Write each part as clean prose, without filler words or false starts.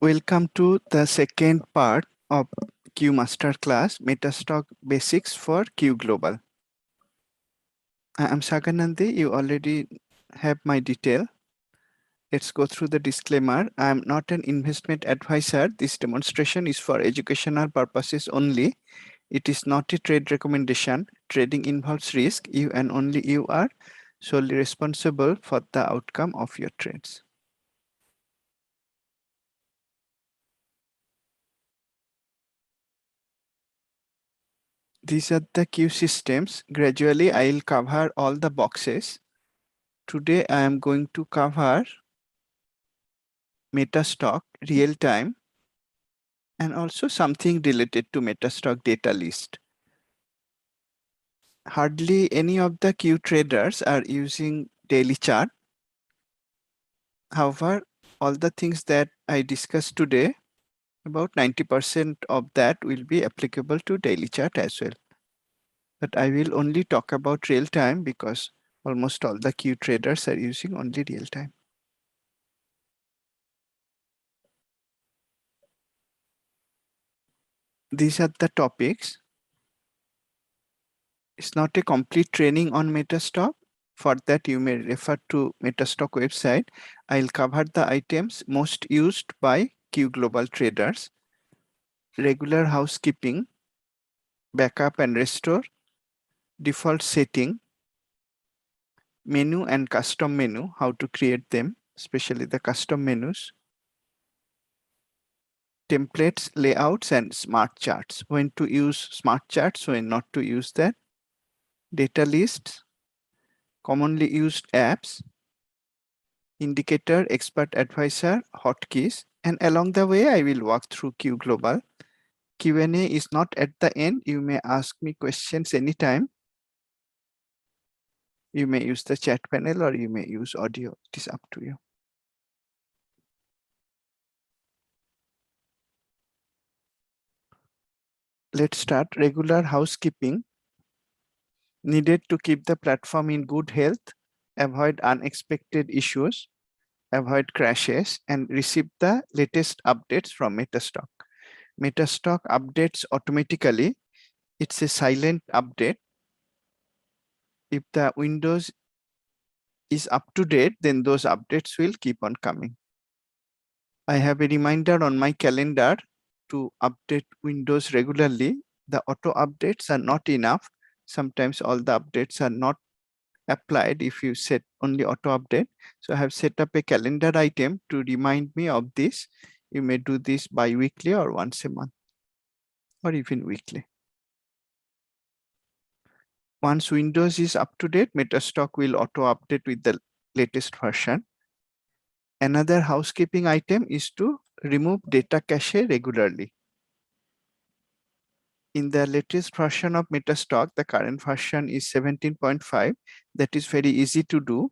Welcome to the second part of Q Masterclass MetaStock Basics for Q Global. I am Saganandi. You already have my detail. Let's go through the disclaimer. I am not an investment advisor. This demonstration is for educational purposes only. It is not a trade recommendation. Trading involves risk. You and only you are solely responsible for the outcome of your trades. These are the Q systems. Gradually, I will cover all the boxes. Today, I am going to cover MetaStock real-time and also something related to MetaStock data list. Hardly any of the Q traders are using daily chart. However, all the things that I discussed today, about 90% of that will be applicable to daily chart as well. But I will only talk about real time because almost all the Q traders are using only real time. These are the topics. It's not a complete training on MetaStock. For that, you may refer to MetaStock website. I'll cover the items most used by Q Global traders. Regular housekeeping, backup and restore, default setting, menu and custom menu, how to create them, especially the custom menus, templates, layouts, and smart charts. When to use smart charts, when not to use that, data lists, commonly used apps, indicator, expert advisor, hotkeys, and along the way, I will walk through Q Global. Q&A is not at the end. You may ask me questions anytime. You may use the chat panel or you may use audio. It is up to you. Let's start. Regular housekeeping needed to keep the platform in good health, avoid unexpected issues, avoid crashes, and receive the latest updates from MetaStock. MetaStock updates automatically. It's a silent update. If the Windows is up to date, then those updates will keep on coming. I have a reminder on my calendar to update Windows regularly. The auto updates are not enough. Sometimes all the updates are not applied if you set only auto update. So I have set up a calendar item to remind me of this. You may do this bi-weekly or once a month or even weekly. Once Windows is up to date, MetaStock will auto update with the latest version. Another housekeeping item is to remove data cache regularly. In the latest version of MetaStock, the current version is 17.5. That is very easy to do.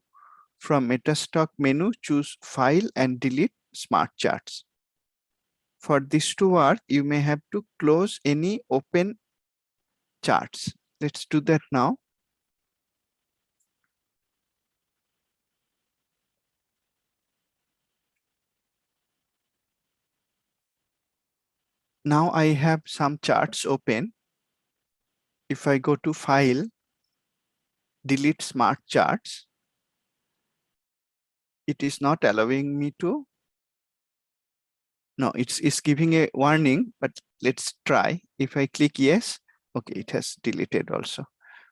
From MetaStock menu, choose File and delete Smart Charts. For this to work, you may have to close any open charts. Let's do that now. Now I have some charts open. If I go to File, delete Smart Charts, it is not allowing me to. No, it's giving a warning, but let's try. If I click yes, okay, it has deleted also.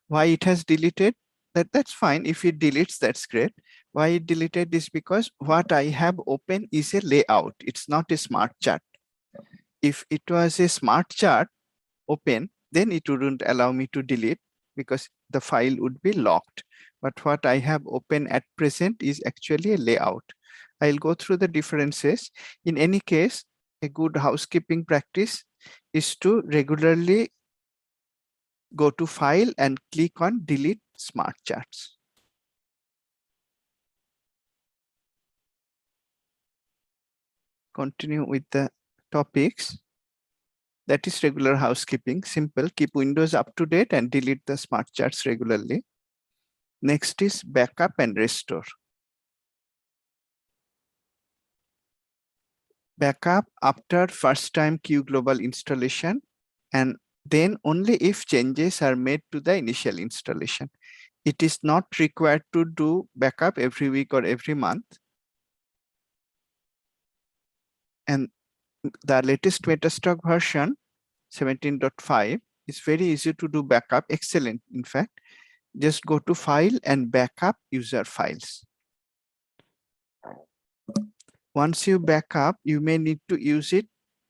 Why it has deleted? That's fine. If it deletes, that's great. Why it deleted is because what I have open is a layout. It's not a smart chart. If it was a smart chart open, then it wouldn't allow me to delete because the file would be locked. But what I have open at present is actually a layout. I'll go through the differences. In any case, a good housekeeping practice is to regularly go to File and click on Delete Smart Charts. Continue with the topics. That is regular housekeeping. Simple. Keep Windows up to date and delete the smart charts regularly. Next is backup and restore. Backup after first time Q Global installation, and then only if changes are made to the initial installation. It is not required to do backup every week or every month. And the latest MetaStock version 17.5 is very easy to do backup, excellent in fact. Just go to File and Backup User Files. Once you back up, you may need to use it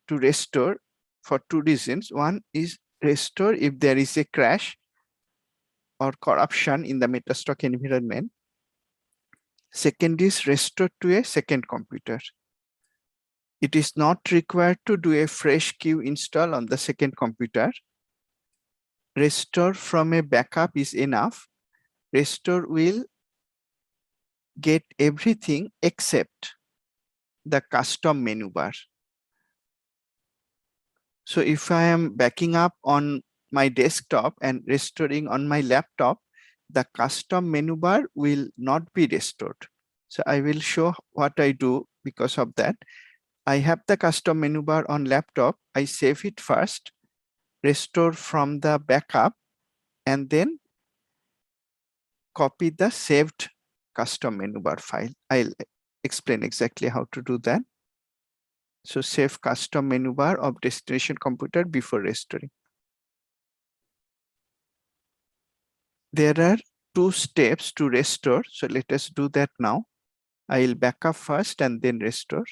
to restore for two reasons. One is restore if there is a crash or corruption in the MetaStock environment. Second is restore to a second computer. It is not required to do a fresh queue install on the second computer. Restore from a backup is enough. Restore will get everything except the custom menu bar. So if I am backing up on my desktop and restoring on my laptop, the custom menu bar will not be restored. So I will show what I do because of that. I have the custom menu bar on laptop. I save it first, restore from the backup, and then copy the saved custom menu bar file. I'll explain exactly how to do that. So save custom menu bar of destination computer before restoring. There are two steps to restore. So let us do that now. I'll back up first and then restore.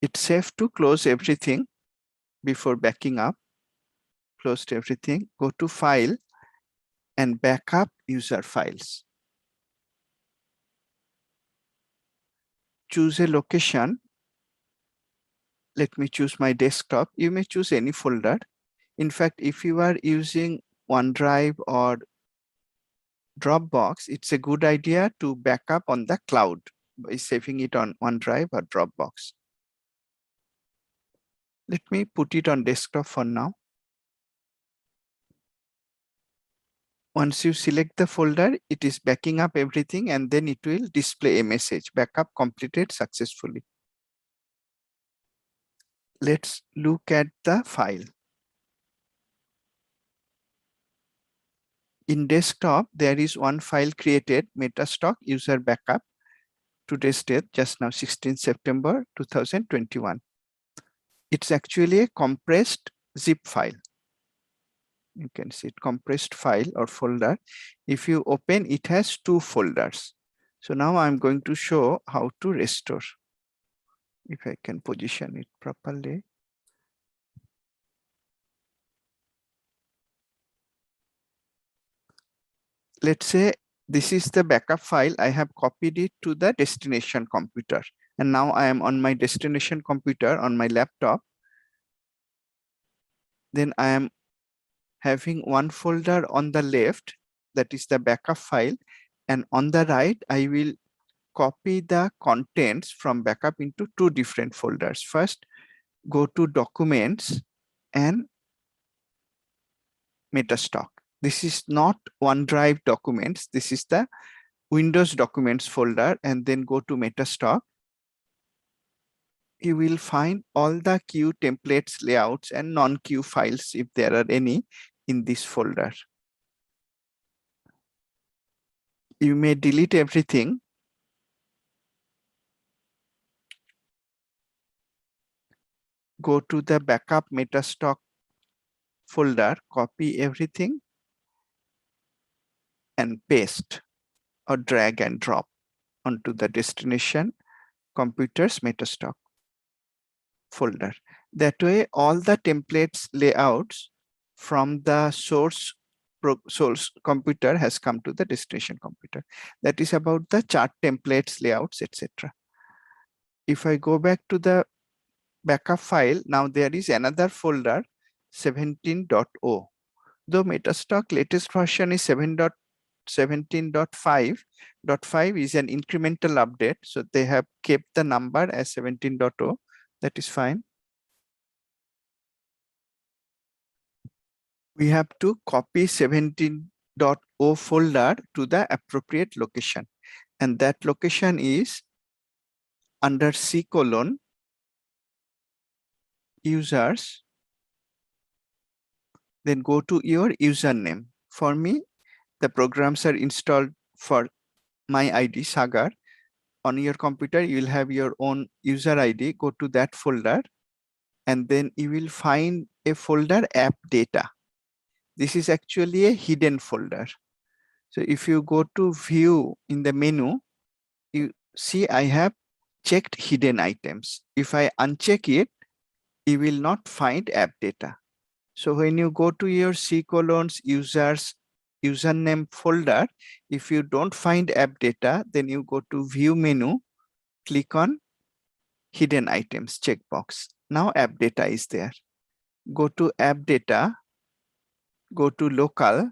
It's safe to close everything before backing up. Closed everything. Go to File and Backup User Files. Choose a location. Let me choose my desktop. You may choose any folder. In fact, if you are using OneDrive or Dropbox, it's a good idea to back up on the cloud by saving it on OneDrive or Dropbox. Let me put it on desktop for now. Once you select the folder, it is backing up everything and then it will display a message, backup completed successfully. Let's look at the file. In desktop, there is one file created, MetaStock user backup. Today's date, just now 16 September 2021. It's actually a compressed zip file. You can see it, compressed file or folder. If you open, it has two folders. So now I'm going to show how to restore. If I can position it properly. Let's say this is the backup file. I have copied it to the destination computer. And now I am on my destination computer on my laptop. Then I am having one folder on the left, that is the backup file. And on the right, I will copy the contents from backup into two different folders. First, go to Documents and MetaStock. This is not OneDrive documents. This is the Windows Documents folder, and then go to MetaStock. You will find all the queue templates, layouts, and non-queue files, if there are any, in this folder. You may delete everything. Go to the backup MetaStock folder, copy everything, and paste or drag and drop onto the destination computer's MetaStock folder. That way, all the templates, layouts from the source computer has come to the destination computer. That is about the chart templates, layouts, etc. If I go back to the backup file, now there is another folder 17.0. Though MetaStock latest version is 17.5, .5 is an incremental update, so they have kept the number as 17.0. That is fine. We have to copy 17.0 folder to the appropriate location, and that location is under C:, users, then go to your username. For me, the programs are installed for my ID, Sagar. On your computer, you will have your own user ID. Go to that folder, and then you will find a folder app data. This is actually a hidden folder. So if you go to view in the menu, you see I have checked hidden items. If I uncheck it, you will not find app data. So when you go to your C:, users, username folder, if you don't find app data, then you go to view menu, click on hidden items checkbox. Now app data is there. Go to app data, go to local,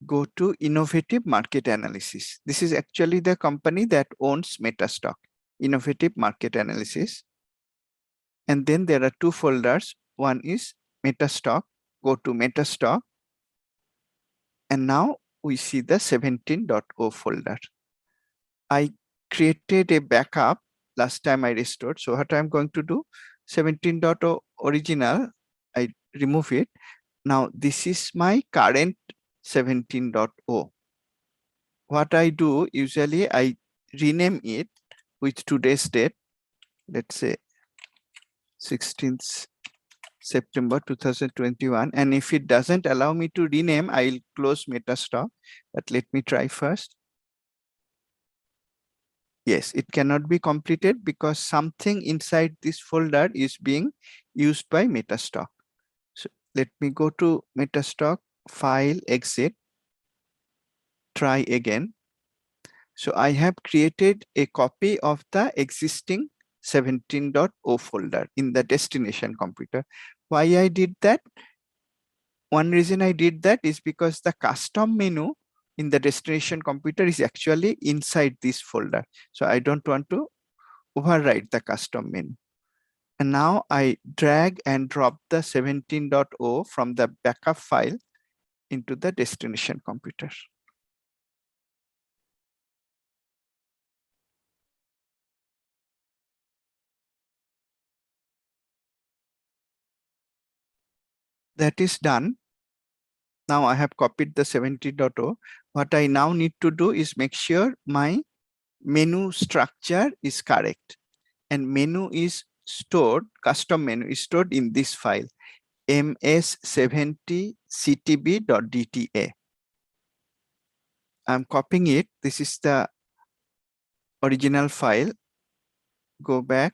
go to innovative market analysis. This is actually the company that owns MetaStock, innovative market analysis. And then there are two folders. One is MetaStock. Go to MetaStock. And now we see the 17.0 folder. I created a backup last time I restored. So what I'm going to do, 17.0 original, I remove it. Now this is my current 17.0. What I do, usually I rename it with today's date. Let's say 16th September 2021. And if it doesn't allow me to rename, I'll close MetaStock. But let me try first. Yes, it cannot be completed because something inside this folder is being used by MetaStock. So let me go to MetaStock, file, exit, try again. So I have created a copy of the existing 17.0 folder in the destination computer. Why I did that? One reason I did that is because the custom menu in the destination computer is actually inside this folder. So I don't want to override the custom menu. And now I drag and drop the 17.0 from the backup file into the destination computer. That is done. Now I have copied the 17.0. What I now need to do is make sure my menu structure is correct. And menu is stored, custom menu is stored in this file, ms70ctb.dta. I'm copying it. This is the original file. Go back,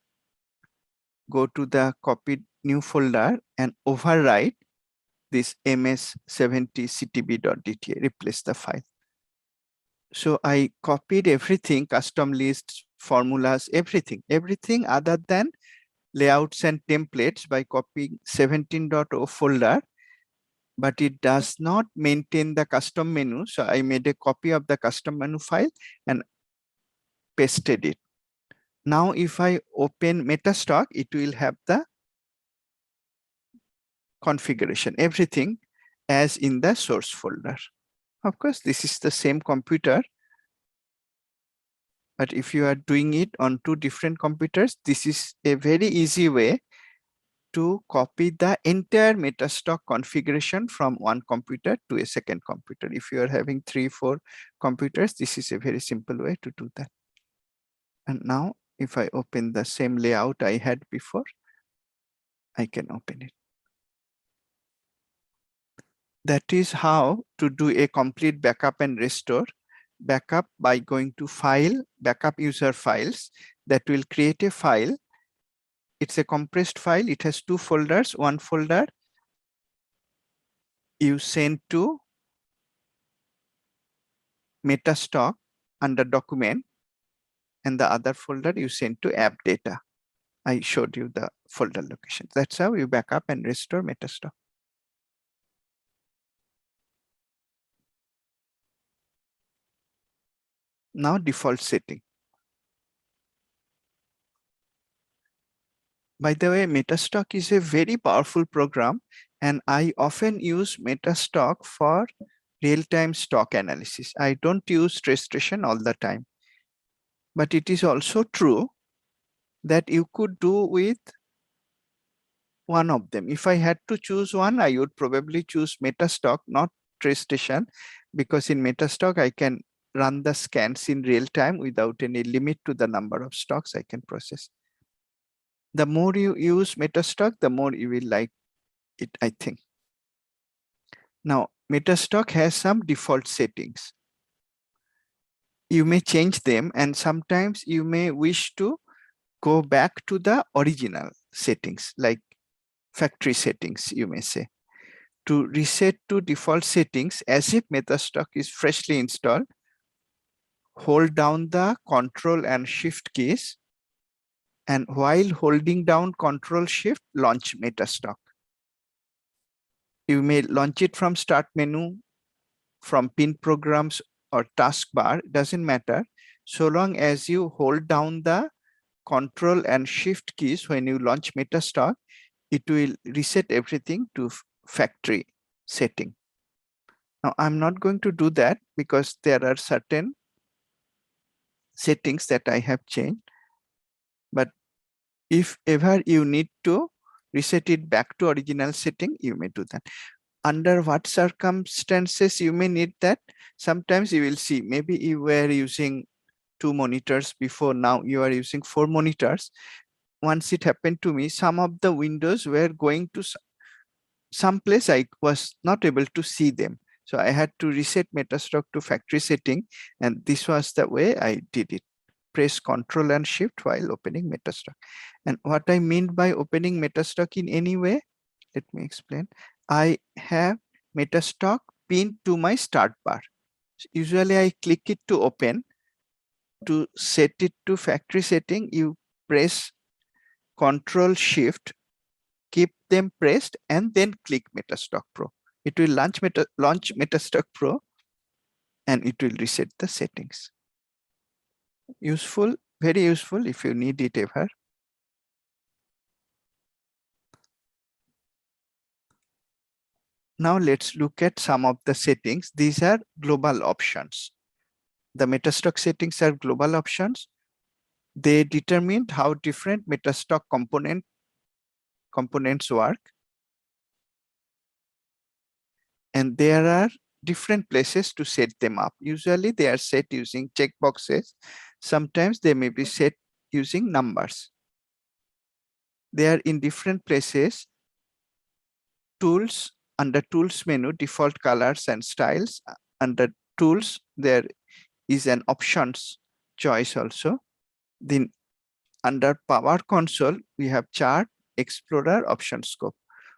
go to the copied new folder and overwrite this ms70ctb.dta, replace the file. So I copied everything, custom lists, formulas, everything other than layouts and templates by copying 17.0 folder, but it does not maintain the custom menu. So I made a copy of the custom menu file and pasted it. Now if I open MetaStock, it will have the configuration, everything as in the source folder. Of course, this is the same computer, but if you are doing it on two different computers, this is a very easy way to copy the entire MetaStock configuration from one computer to a second computer. If you are having 3-4 computers, this is a very simple way to do that. And now if I open the same layout I had before, I can open it. That is how to do a complete backup and restore. Backup by going to File, Backup User Files. That will create a file. It's a compressed file. It has two folders. One folder you send to MetaStock under Document, and the other folder you send to App Data. I showed you the folder location. That's how you backup and restore MetaStock. Now default setting. By the way, MetaStock is a very powerful program, and I often use MetaStock for real-time stock analysis. I don't use registration all the time. But it is also true that you could do with one of them. If I had to choose one, I would probably choose MetaStock, not TraceStation, because in MetaStock, I can run the scans in real time without any limit to the number of stocks I can process. The more you use MetaStock, the more you will like it, I think. Now, MetaStock has some default settings. You may change them, and sometimes you may wish to go back to the original settings, like factory settings, you may say. To reset to default settings as if MetaStock is freshly installed, hold down the Control and Shift keys, and while holding down Control Shift, launch MetaStock. You may launch it from Start menu, from Pin Programs or Taskbar, doesn't matter, so long as you hold down the Control and Shift keys when you launch MetaStock, it will reset everything to factory setting. Now, I'm not going to do that because there are certain settings that I have changed. But if ever you need to reset it back to original setting, you may do that. Under what circumstances you may need that? Sometimes you will see maybe you were using 2 monitors before, now you are using 4 monitors. Once it happened to me, some of the windows were going to some place I was not able to see them. So I had to reset MetaStock to factory setting, and this was the way I did it. Press Control and Shift while opening MetaStock. And what I mean by opening MetaStock in any way, let me explain. I have MetaStock pinned to my start bar. Usually I click it to open. To set it to factory setting, you press Control Shift, keep them pressed, and then click MetaStock Pro. It will launch MetaStock Pro, and it will reset the settings. Useful, very useful if you need it ever. Now let's look at some of the settings. These are global options. The MetaStock settings are global options. They determine how different MetaStock components work. And there are different places to set them up. Usually they are set using checkboxes. Sometimes they may be set using numbers. They are in different places. Tools, under Tools menu, default colors and styles. Under Tools, there is an options choice also. Then under Power Console, we have Chart, Explorer, Option Scope.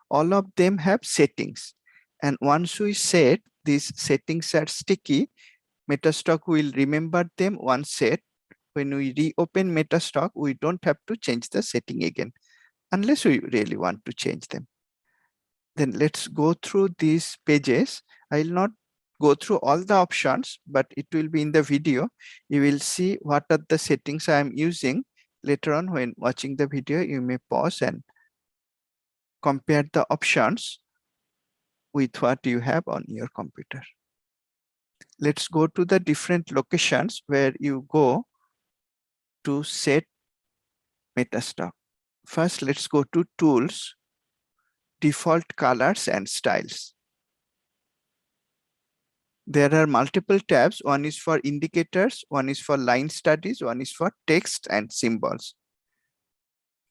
All of them have settings. And once we set, these settings are sticky. MetaStock will remember them once set. When we reopen MetaStock, we don't have to change the setting again, unless we really want to change them. Then let's go through these pages. I will not go through all the options, but it will be in the video. You will see what are the settings I am using. Later on, when watching the video, you may pause and compare the options with what you have on your computer. Let's go to the different locations where you go to set MetaStock. First, let's go to Tools, Default Colors and Styles. There are multiple tabs. One is for indicators, one is for line studies, one is for text and symbols.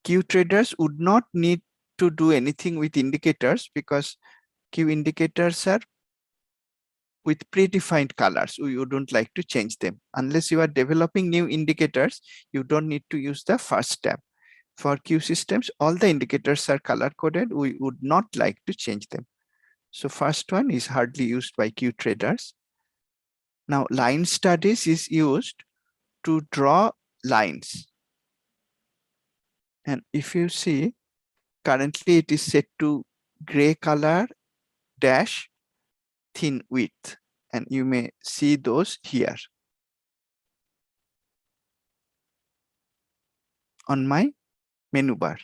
Q traders would not need to do anything with indicators because Q indicators are with predefined colors. We wouldn't like to change them. Unless you are developing new indicators, you don't need to use the first tab. For Q systems, all the indicators are color coded. We would not like to change them. So first one is hardly used by Q traders. Now line studies is used to draw lines. And if you see, currently it is set to gray color dash thin width. And you may see those here on my menu bar.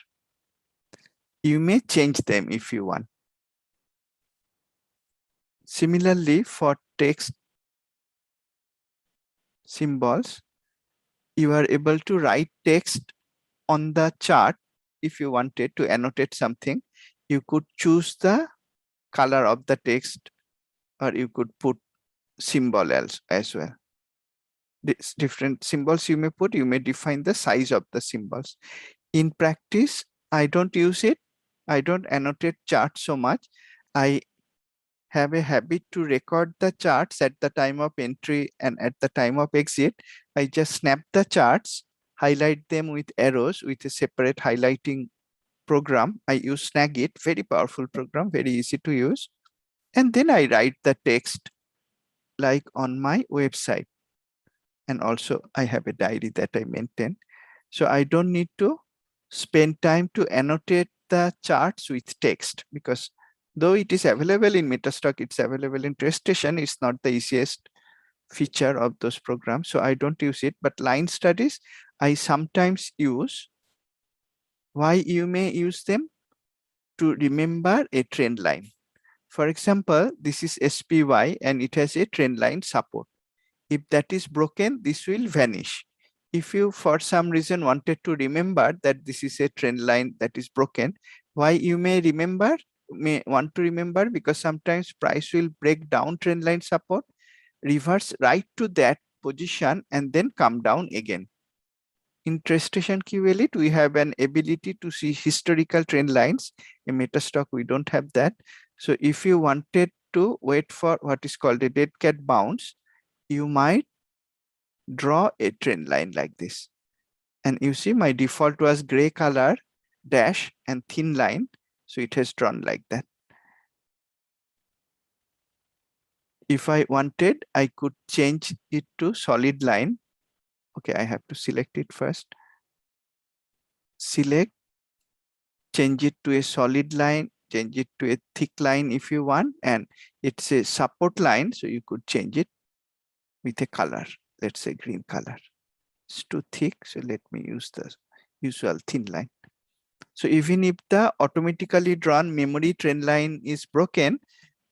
You may change them if you want. Similarly, for text symbols, You are able to write text on the chart. If you wanted to annotate something, you could choose the color of the text, or you could put symbol as well. These different symbols you may put, you may define the size of the symbols. In practice, I don't use it. I don't annotate charts so much. I have a habit to record the charts at the time of entry and at the time of exit. I just snap the charts, highlight them with arrows with a separate highlighting program. I use Snagit, very powerful program, very easy to use. And then I write the text like on my website. And also I have a diary that I maintain. So I don't need to spend time to annotate the charts with text, because though it is available in MetaStock, it's available in TraceStation, it's not the easiest feature of those programs. So I don't use it, but line studies, I sometimes use. Why you may use them? To remember a trend line. For example, this is SPY and it has a trend line support. If that is broken, this will vanish. If you for some reason wanted to remember that this is a trend line that is broken, why you may want to remember, because sometimes price will break down trend line support, reverse right to that position and then come down again. In TraceStation QLit, we have an ability to see historical trend lines. In MetaStock, we don't have that. So if you wanted to wait for what is called a dead cat bounce, you might draw a trend line like this. And you see my default was gray color, dash and thin line. So it has drawn like that. If I wanted, I could change it to solid line. Okay, I have to select it first. Select, change it to a solid line, change it to a thick line if you want, and it's a support line, so you could change it with a color, let's say green color. It's too thick, so let me use the usual thin line. So even if the automatically drawn memory trend line is broken,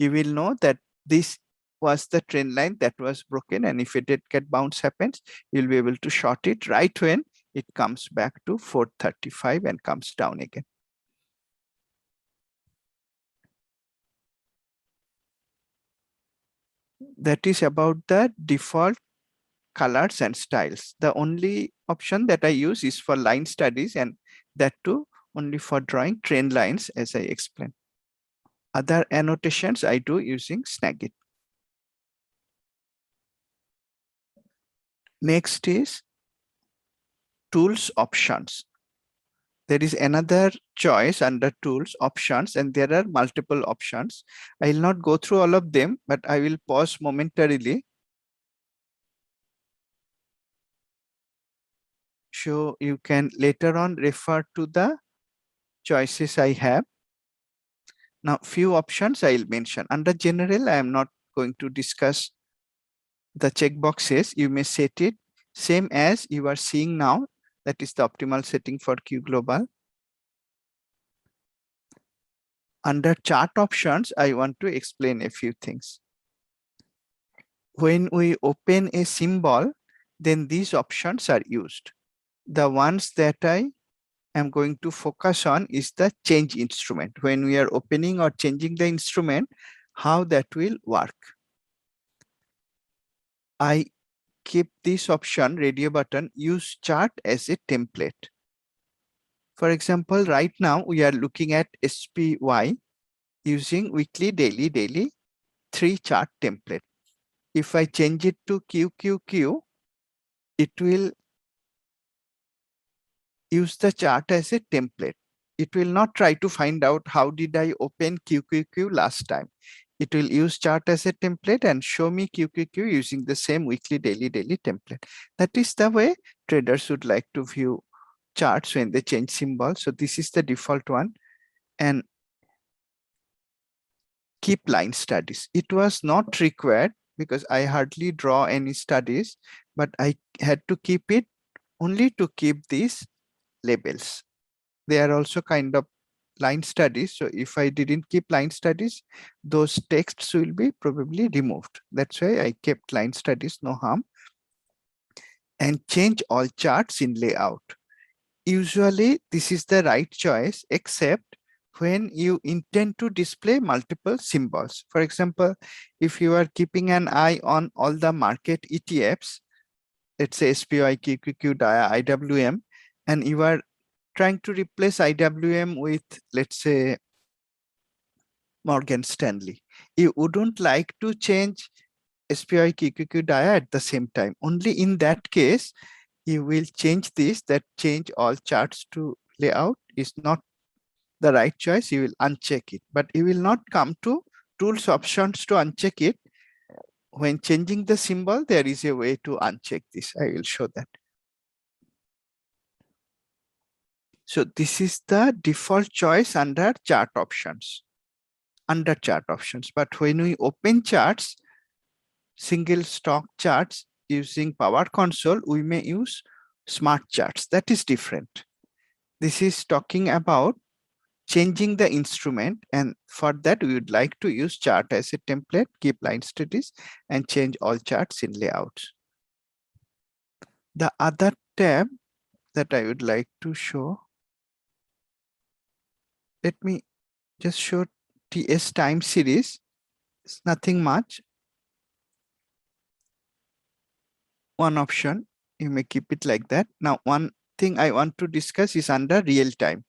you will know that this was the trend line that was broken, and if a dead cat bounce happens, you'll be able to short it right when it comes back to 435 and comes down again. That is about the default colors and styles. The only option that I use is for line studies, and that too only for drawing trend lines, as I explained. Other annotations I do using Snagit. Next is tools options. There is another choice under tools options, and there are multiple options. I will not go through all of them, but I will pause momentarily. So you can later on refer to the choices I have. Now, few options I will mention. Under general, I am not going to discuss the checkboxes. You may set it same as you are seeing now. That is the optimal setting for Q Global. Under chart options, I want to explain a few things. When we open a symbol, then these options are used. The ones that I am going to focus on is the change instrument. When we are opening or changing the instrument, how that will work. I keep this option, radio button, use chart as a template. For example, right now we are looking at SPY using weekly, daily, 3 chart template. If I change it to QQQ, it will use the chart as a template. It will not try to find out how did I open QQQ last time. It will use chart as a template and show me QQQ using the same weekly, daily template. That is the way traders would like to view charts when they change symbols. So this is the default one. And keep line studies. It was not required because I hardly draw any studies, but I had to keep it only to keep these labels. They are also kind of line studies. So if I didn't keep line studies, those texts will be probably removed. That's why I kept line studies, no harm. and change all charts in layout. Usually this is the right choice, except when you intend to display multiple symbols. For example, if you are keeping an eye on all the market ETFs, let's say SPY, QQQ, DIA, IWM, and you are trying to replace IWM with, let's say, Morgan Stanley. You wouldn't like to change SPY, QQQ, DIA at the same time. Only in that case, you will change this, that change all charts to layout is not the right choice. You will uncheck it, but you will not come to tools options to uncheck it. When changing the symbol, there is a way to uncheck this. I will show that. So this is the default choice under chart options. But when we open charts, single stock charts using Power Console, we may use smart charts. That is different. This is talking about changing the instrument, and for that we would like to use chart as a template, keep line status, and change all charts in layouts. The other tab that I would like to show, let me just show TS time series. It's nothing much. One option, you may keep it like that. Now, one thing I want to discuss is under real time.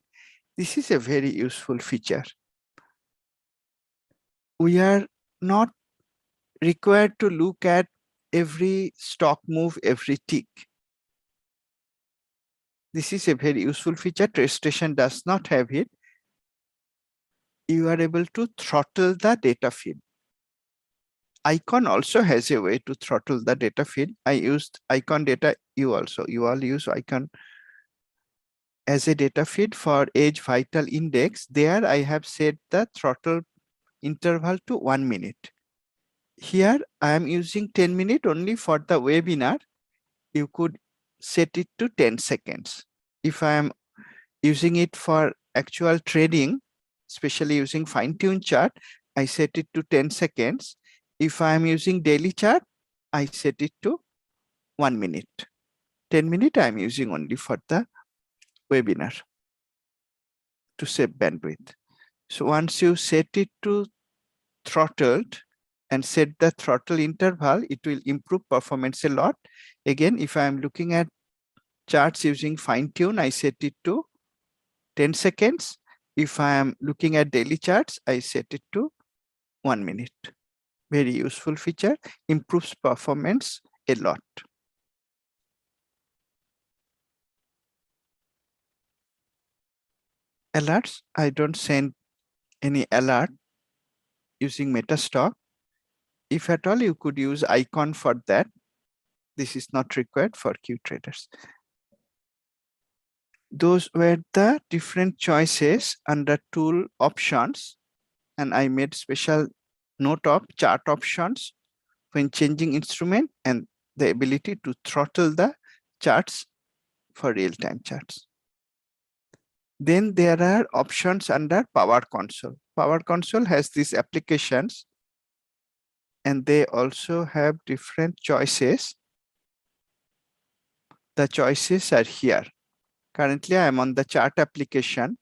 This is a very useful feature. We are not required to look at every stock move, every tick. This is a very useful feature. TradeStation does not have it. You are able to throttle the data feed. Icon also has a way to throttle the data feed. I used icon data. You all use icon as a data feed for Edge Vital Index. There I have set the throttle interval to 1 minute. Here I am using 10 minutes only for the webinar. You could set it to 10 seconds. If I am using it for actual trading, especially using fine-tune chart, I set it to 10 seconds. If I am using daily chart, I set it to 1 minute. 10 minutes I am using only for the webinar to save bandwidth. So once you set it to throttled and set the throttle interval, it will improve performance a lot. Again, if I am looking at charts using fine-tune, I set it to 10 seconds. If I am looking at daily charts, I set it to 1 minute. Very useful feature, improves performance a lot. Alerts, I don't send any alert using MetaStock. If at all, you could use icon for that. This is not required for Q traders. Those were the different choices under tool options, and I made special note of chart options when changing instrument and the ability to throttle the charts for real-time charts. Then there are options under Power Console. Power Console has these applications, and they also have different choices. The choices are here. Currently, I am on the chart application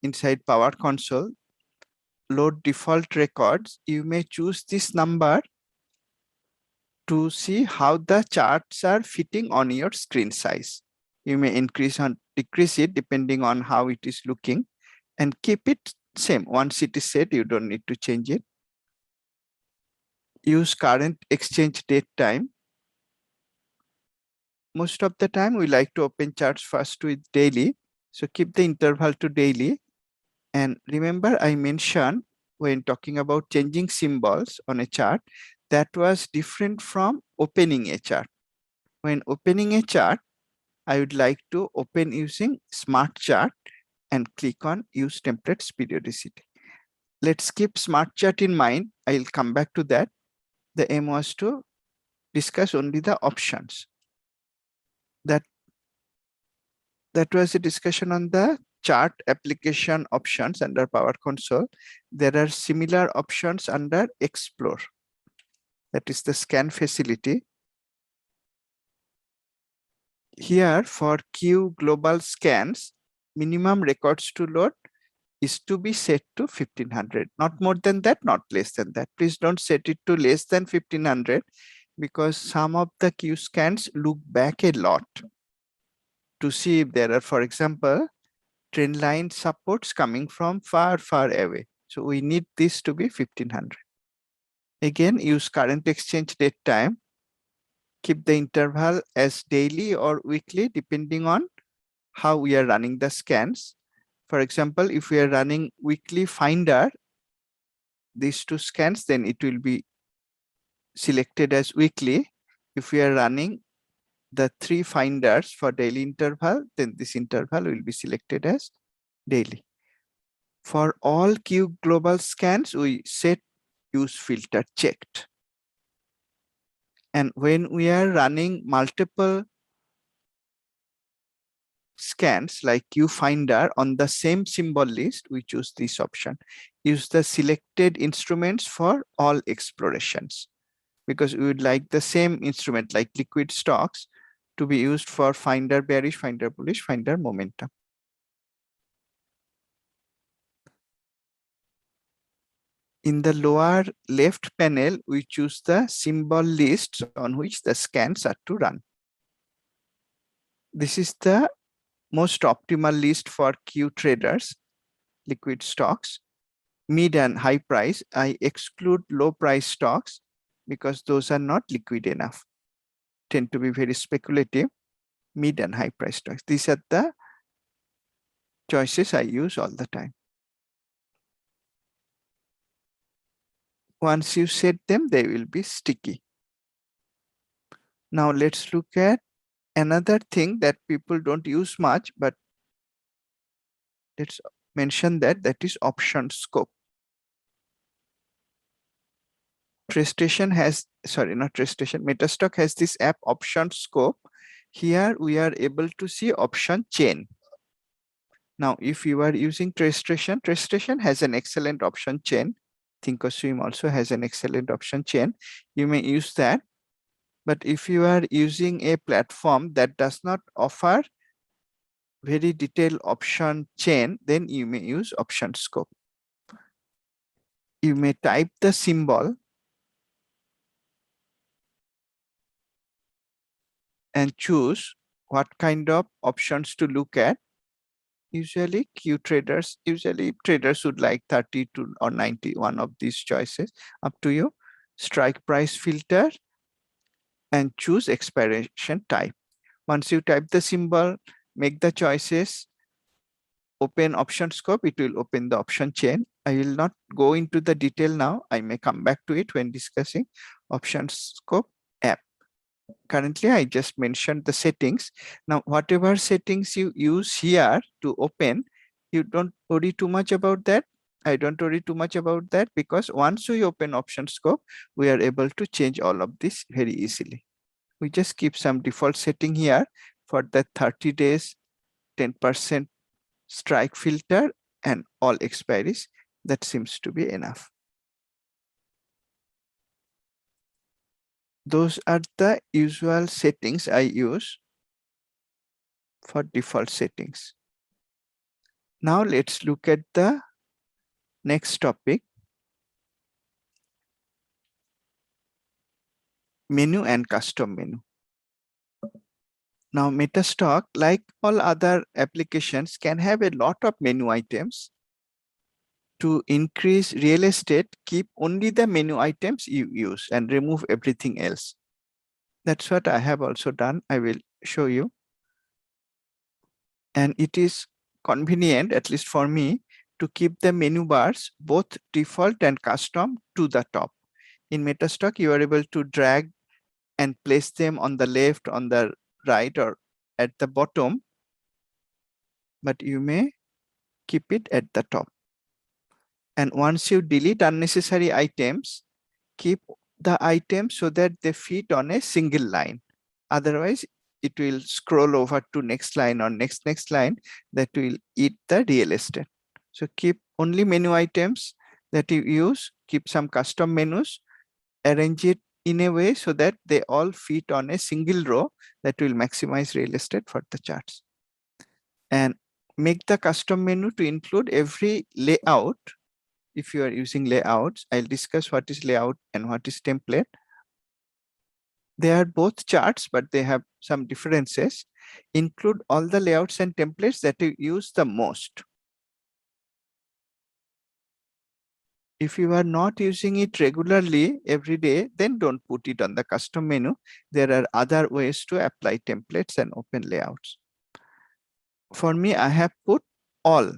inside Power Console. Load default records. You may choose this number to see how the charts are fitting on your screen size. You may increase or decrease it depending on how it is looking, and keep it same. Once it is set, you don't need to change it. Use current exchange date time. Most of the time, we like to open charts first with daily. So keep the interval to daily. And remember, I mentioned when talking about changing symbols on a chart, that was different from opening a chart. When opening a chart, I would like to open using Smart Chart and click on Use Templates Periodicity. Let's keep Smart Chart in mind. I'll come back to that. The aim was to discuss only the options. That was a discussion on the chart application options under Power Console. There are similar options under Explore. That is the scan facility. Here for Q global scans, minimum records to load is to be set to 1500, not more than that, not less than that. Please don't set it to less than 1500 because some of the Q scans look back a lot to see if there are, for example, trend line supports coming from far, far away. So we need this to be 1500. Again, use current exchange date time. Keep the interval as daily or weekly depending on how we are running the scans. For example, if we are running weekly finder, these two scans, then it will be selected as weekly. If we are running the 3 finders for daily interval, then this interval will be selected as daily. For all Q global scans, we set use filter checked. And when we are running multiple scans like Q finder on the same symbol list, we choose this option. Use the selected instruments for all explorations, because we would like the same instrument like liquid stocks to be used for finder bearish, finder bullish, finder momentum. In the lower left panel, we choose the symbol lists on which the scans are to run. This is the most optimal list for Q traders, liquid stocks, mid and high price. I exclude low price stocks because those are not liquid enough, tend to be very speculative. Mid and high price stocks. These are the choices I use all the time. Once you set them, they will be sticky. Now let's look at another thing that people don't use much, but let's mention that is option scope. TradeStation has, sorry, not TradeStation, MetaStock has this app option scope. Here we are able to see option chain. Now, if you are using TradeStation, TradeStation has an excellent option chain. Thinkorswim also has an excellent option chain. You may use that. But if you are using a platform that does not offer very detailed option chain, then you may use option scope. You may type the symbol and choose what kind of options to look at. Usually traders would like 32 or 91 of these choices, up to you. Strike price filter and choose expiration type. Once you type the symbol, make the choices, open option scope, it will open the option chain. I will not go into the detail now. I may come back to it when discussing option scope app. Currently, I just mentioned the settings. Now, whatever settings you use here to open, you don't worry too much about that. I don't worry too much about that because once we open option scope, we are able to change all of this very easily. We just keep some default setting here for the 30 days, 10% strike filter and all expiries. That seems to be enough. Those are the usual settings I use for default settings. Now let's look at the next topic, menu and custom menu. Now MetaStock, like all other applications, can have a lot of menu items. To increase real estate, keep only the menu items you use and remove everything else. That's what I have also done. I will show you. And it is convenient, at least for me, to keep the menu bars both default and custom to the top. In MetaStock, you are able to drag and place them on the left, on the right, or at the bottom, but you may keep it at the top. And once you delete unnecessary items, keep the items so that they fit on a single line. Otherwise, it will scroll over to next line or next line that will eat the real estate. So keep only menu items that you use, keep some custom menus, arrange it in a way so that they all fit on a single row that will maximize real estate for the charts. And make the custom menu to include every layout. If you are using layouts, I'll discuss what is layout and what is template. They are both charts, but they have some differences. Include all the layouts and templates that you use the most. If you are not using it regularly every day, then don't put it on the custom menu. There are other ways to apply templates and open layouts. For me, I have put all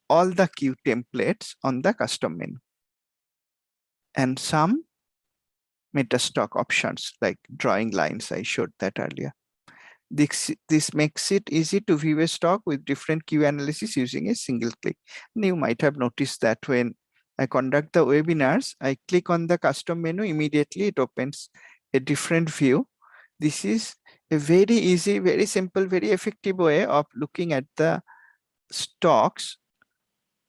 the queue templates on the custom menu and some MetaStock options like drawing lines. I showed that earlier. This makes it easy to view a stock with different queue analysis using a single click. And you might have noticed that when I conduct the webinars, I click on the custom menu, immediately it opens a different view. This is a very easy, very simple, very effective way of looking at the stocks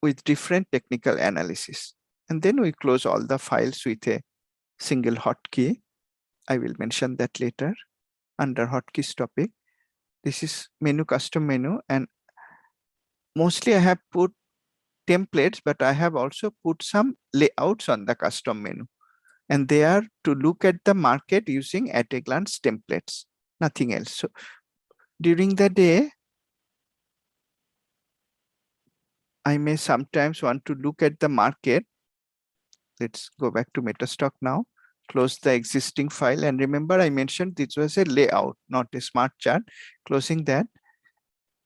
with different technical analysis. And then we close all the files with a single hotkey. I will mention that later under hotkeys topic. This is menu, custom menu, and mostly I have put templates, but I have also put some layouts on the custom menu. And they are to look at the market using at a glance templates, nothing else. So during the day, I may sometimes want to look at the market. Let's go back to MetaStock now. Close the existing file. And remember, I mentioned this was a layout, not a smart chart. Closing that.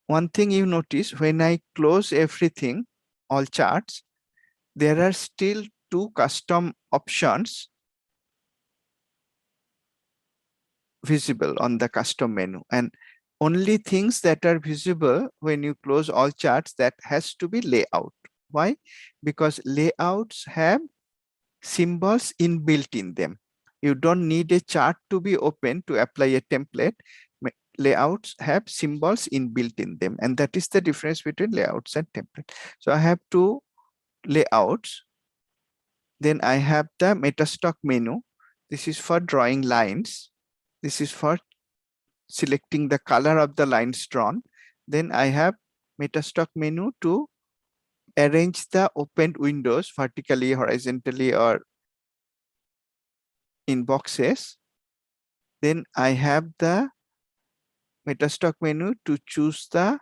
One thing you notice when I close everything, all charts, there are still two custom options visible on the custom menu, and only things that are visible when you close all charts, that has to be layout. Why? Because layouts have symbols inbuilt in them. You don't need a chart to be open to apply a template. Layouts have symbols inbuilt in them, and that is the difference between layouts and template. So I have two layouts. Then I have the MetaStock menu. This is for drawing lines. This is for selecting the color of the lines drawn. Then I have MetaStock menu to arrange the opened windows vertically, horizontally, or in boxes. Then I have the MetaStock menu to choose the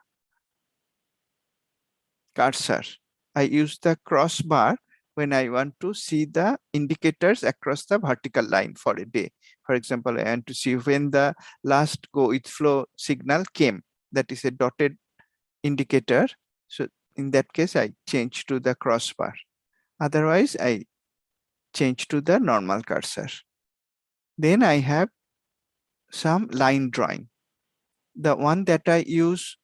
cursor. I use the crossbar when I want to see the indicators across the vertical line for a day. For example, I want to see when the last go with flow signal came. That is a dotted indicator. So in that case, I change to the crossbar. Otherwise, I change to the normal cursor. Then I have some line drawing. The one that I use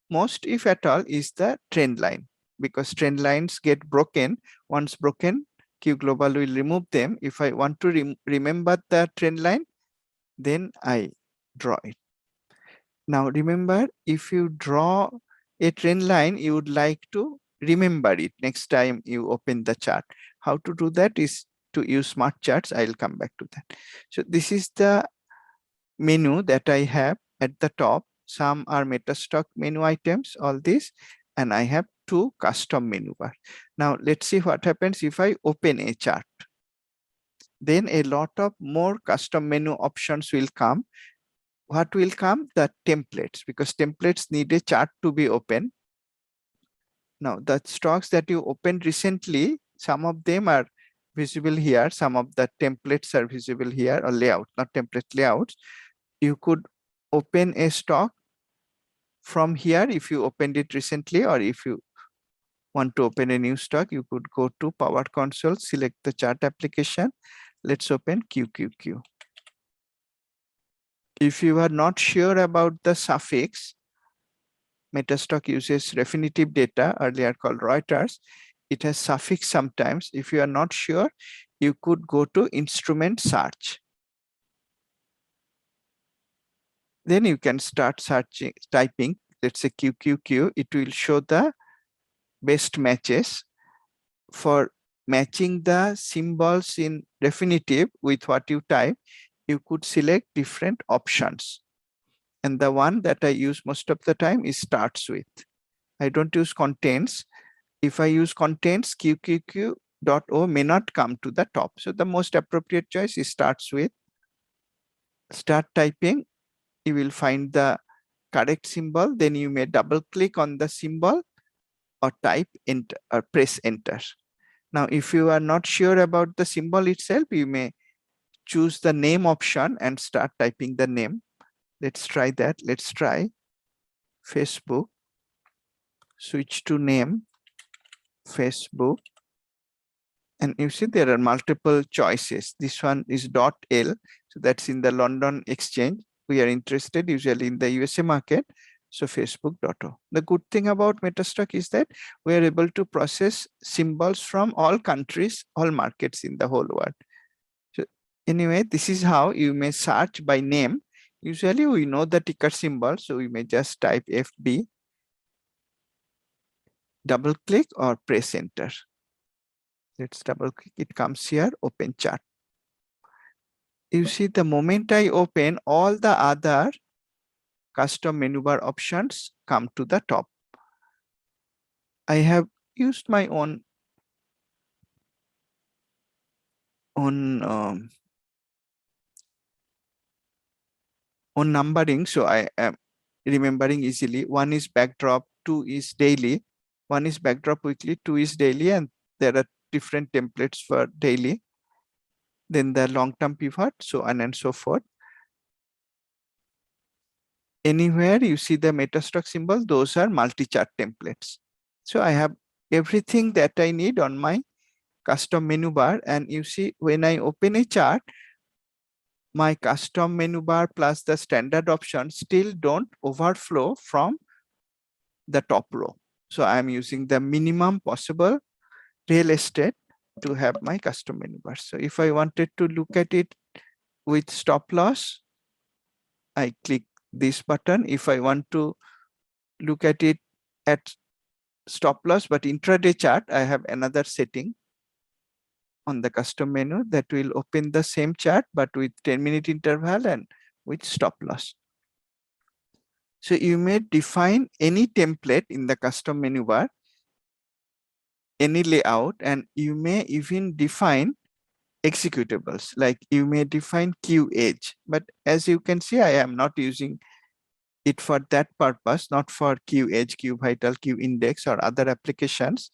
most, if at all, is the trend line, because trend lines get broken. Once broken, Q Global will remove them. If I want to remember the trend line, then I draw it. Now remember, if you draw a trend line, you would like to remember it next time you open the chart. How to do that is to use smart charts. I'll come back to that. So this is the menu that I have at the top. Some are MetaStock menu items, all this, and I have two custom menu bar. Now let's see what happens if I open a chart. Then a lot of more custom menu options will come. What will come? The templates, because templates need a chart to be open. Now the stocks that you opened recently, some of them are visible here. Some of the templates are visible here, or layout, not template, layouts. You could open a stock from here if you opened it recently, or if you want to open a new stock, you could go to Power Console, select the chart application. Let's open QQQ. If you are not sure about the suffix, MetaStock uses Refinitiv data, earlier called Reuters. It has suffix sometimes. If you are not sure, you could go to Instrument Search. Then you can start searching, typing, let's say QQQ. It will show the best matches. For matching the symbols in definitive with what you type, you could select different options. And the one that I use most of the time is starts with. I don't use contents. If I use contents, qqq.o may not come to the top. So the most appropriate choice is starts with. Start typing, you will find the correct symbol. Then you may double click on the symbol or type enter or press enter. Now, if you are not sure about the symbol itself, you may choose the name option and start typing the name. Let's try that. Let's try Facebook. Switch to name, Facebook. And you see there are multiple choices. This one is .l. So that's in the London exchange. We are interested usually in the USA market. So Facebook.o. The good thing about MetaStock is that we are able to process symbols from all countries, all markets in the whole world. So anyway, this is how you may search by name. Usually we know the ticker symbol, so we may just type FB, double click or press enter. Let's double click, it comes here, open chart. You see the moment I open, all the other custom menu bar options come to the top. I have used my own numbering, so I am remembering easily. One is backdrop, two is daily, one is backdrop weekly, two is daily, and there are different templates for daily. Then the long-term pivot, so on and so forth. Anywhere you see the MetaStock symbol, those are multi-chart templates. So I have everything that I need on my custom menu bar. And you see when I open a chart, my custom menu bar plus the standard options still don't overflow from the top row. So I'm using the minimum possible real estate to have my custom menu bar. So if I wanted to look at it with stop loss, I click this button. If I want to look at it at stop loss but intraday chart, I have another setting on the custom menu that will open the same chart but with 10-minute interval and with stop loss. So you may define any template in the custom menu bar, any layout, and you may even define executables, like you may define Q edge. But as you can see, I am not using it for that purpose, not for Q edge, Q vital, Q index or other applications.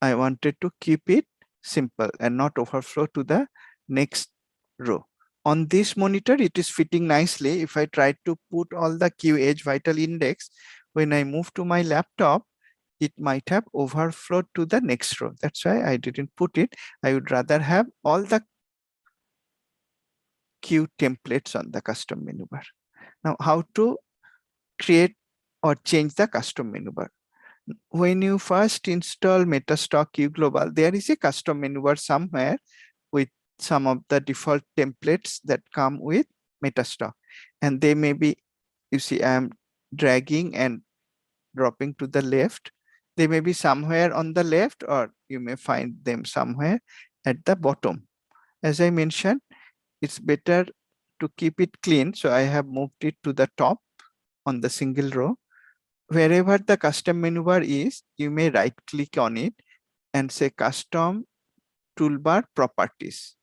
I wanted to keep it simple and not overflow to the next row. On this monitor, it is fitting nicely. If I try to put all the Q edge vital index, when I move to my laptop, it might have overflowed to the next row. That's why I didn't put it. I would rather have all the Q templates on the custom menu bar. Now, how to create or change the custom menu bar? When you first install MetaStock Q Global, there is a custom menu bar somewhere with some of the default templates that come with MetaStock. And they may be, you see, I am dragging and dropping to the left. They may be somewhere on the left, or you may find them somewhere at the bottom. As I mentioned, it's better to keep it clean. So I have moved it to the top on the single row. Wherever the custom menu bar is, you may right click on it and say custom toolbar properties.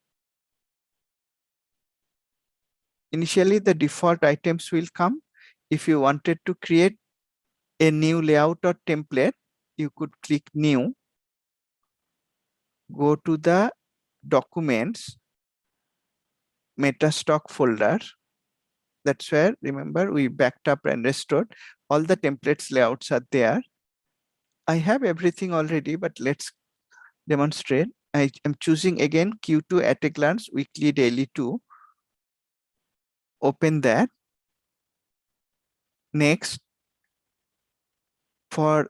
Initially, the default items will come. If you wanted to create a new layout or template, you could click new, go to the documents, MetaStock folder. That's where, remember, we backed up and restored. All the templates layouts are there. I have everything already, but let's demonstrate. I am choosing again Q2 at a glance, weekly, daily 2. Open that. Next, for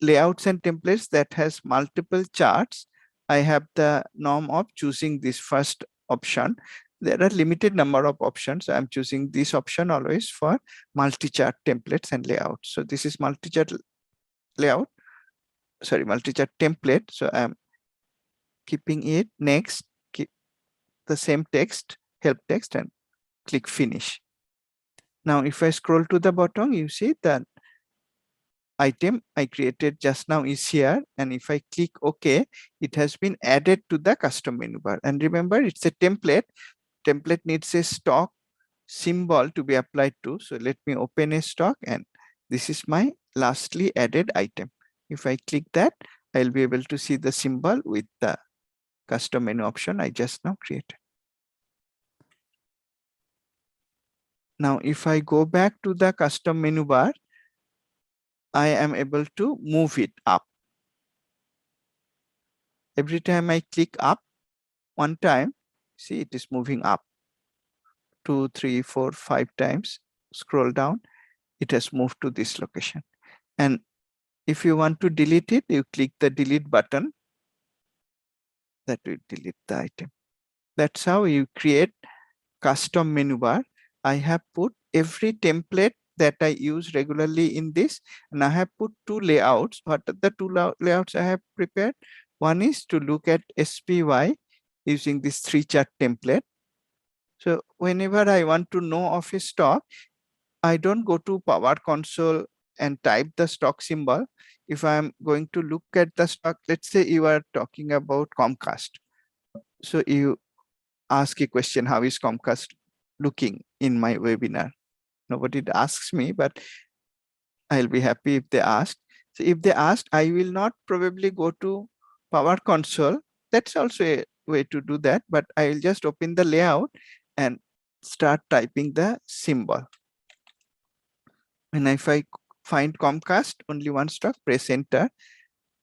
layouts and templates that has multiple charts, I have the norm of choosing this first option. There are limited number of options. I'm choosing this option always for multi-chart templates and layouts. So this is multi-chart layout, sorry, multi-chart template. So I'm keeping it next, keep the same text, help text, and click finish. Now, if I scroll to the bottom, you see that item I created just now is here. And if I click OK, it has been added to the custom menu bar. And remember, it's a template. Template needs a stock symbol to be applied to. So let me open a stock, and this is my lastly added item. If I click that, I'll be able to see the symbol with the custom menu option I just now created. Now, if I go back to the custom menu bar, I am able to move it up. Every time I click up one time, see it is moving up. 2, 3, 4, 5 times. Scroll down, it has moved to this location. And if you want to delete it, you click the delete button. That will delete the item. That's how you create custom menu bar. I have put every template that I use regularly in this, and I have put two layouts. What are the two layouts I have prepared? One is to look at SPY using this 3-chart template. So whenever I want to know of a stock, I don't go to Power Console and type the stock symbol. If I'm going to look at the stock, let's say you are talking about Comcast. So you ask a question, how is Comcast looking in my webinar? Nobody asks me, but I'll be happy if they ask. So if they ask, I will not probably go to Power Console. That's also a way to do that, but I will just open the layout and start typing the symbol. And if I find Comcast, only one stock, press enter.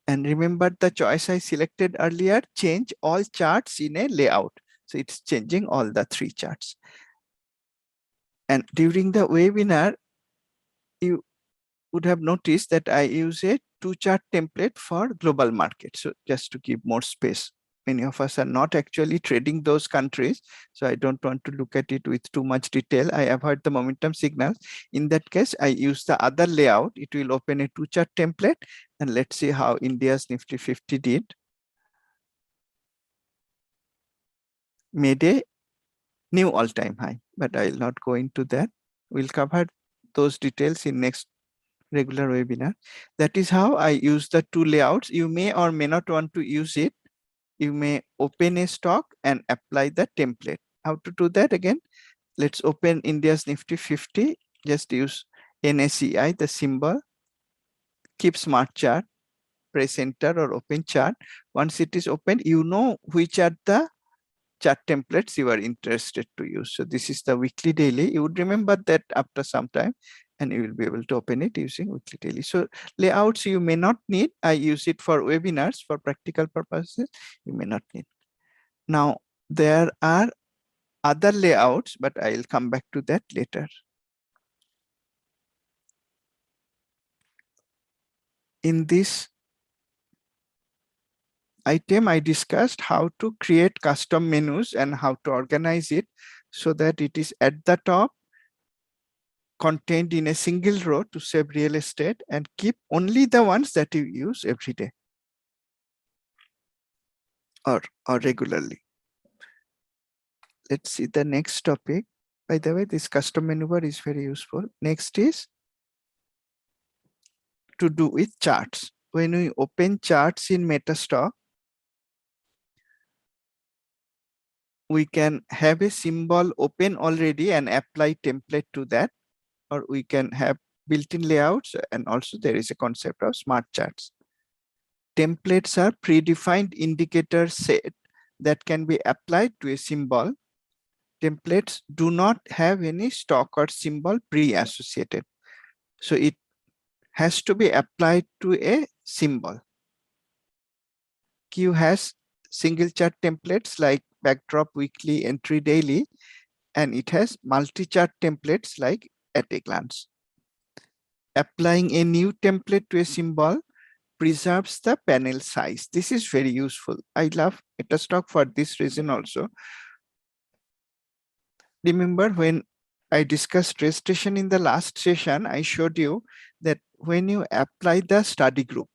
And remember the choice I selected earlier, change all charts in a layout. So it's changing all the 3 charts. And during the webinar, you would have noticed that I use a 2-chart template for global market. So just to give more space. Many of us are not actually trading those countries, so I don't want to look at it with too much detail. I avoid the momentum signals. In that case, I use the other layout. It will open a 2-chart template, and let's see how India's Nifty 50 did. Made a new all-time high, but I'll not go into that. We'll cover those details in next regular webinar. That is how I use the 2 layouts. You may or may not want to use it. You may open a stock and apply the template. How to do that again? Let's open India's Nifty 50. Just use NSEI, the symbol. Keep smart chart, press enter or open chart. Once it is open, you know which are the chart templates you are interested to use. So this is the weekly daily. You would remember that after some time, and you will be able to open it using weekly daily. So layouts you may not need. I use it for webinars for practical purposes. You may not need. Now there are other layouts, but I'll come back to that later. In this item, I discussed how to create custom menus and how to organize it so that it is at the top, contained in a single row to save real estate, and keep only the ones that you use every day or regularly. Let's see the next topic. By the way, this custom menu bar is very useful. Next is to do with charts. When we open charts in MetaStock, we can have a symbol open already and apply template to that, or we can have built-in layouts, and also there is a concept of smart charts. Templates are predefined indicator set that can be applied to a symbol. Templates do not have any stock or symbol pre-associated. So it has to be applied to a symbol. Q has single chart templates like backdrop, weekly, entry, daily, and it has multi-chart templates like at a glance. Applying a new template to a symbol preserves the panel size. This is very useful. I love MetaStock for this reason also. Remember when I discussed registration in the last session, I showed you that when you apply the study group,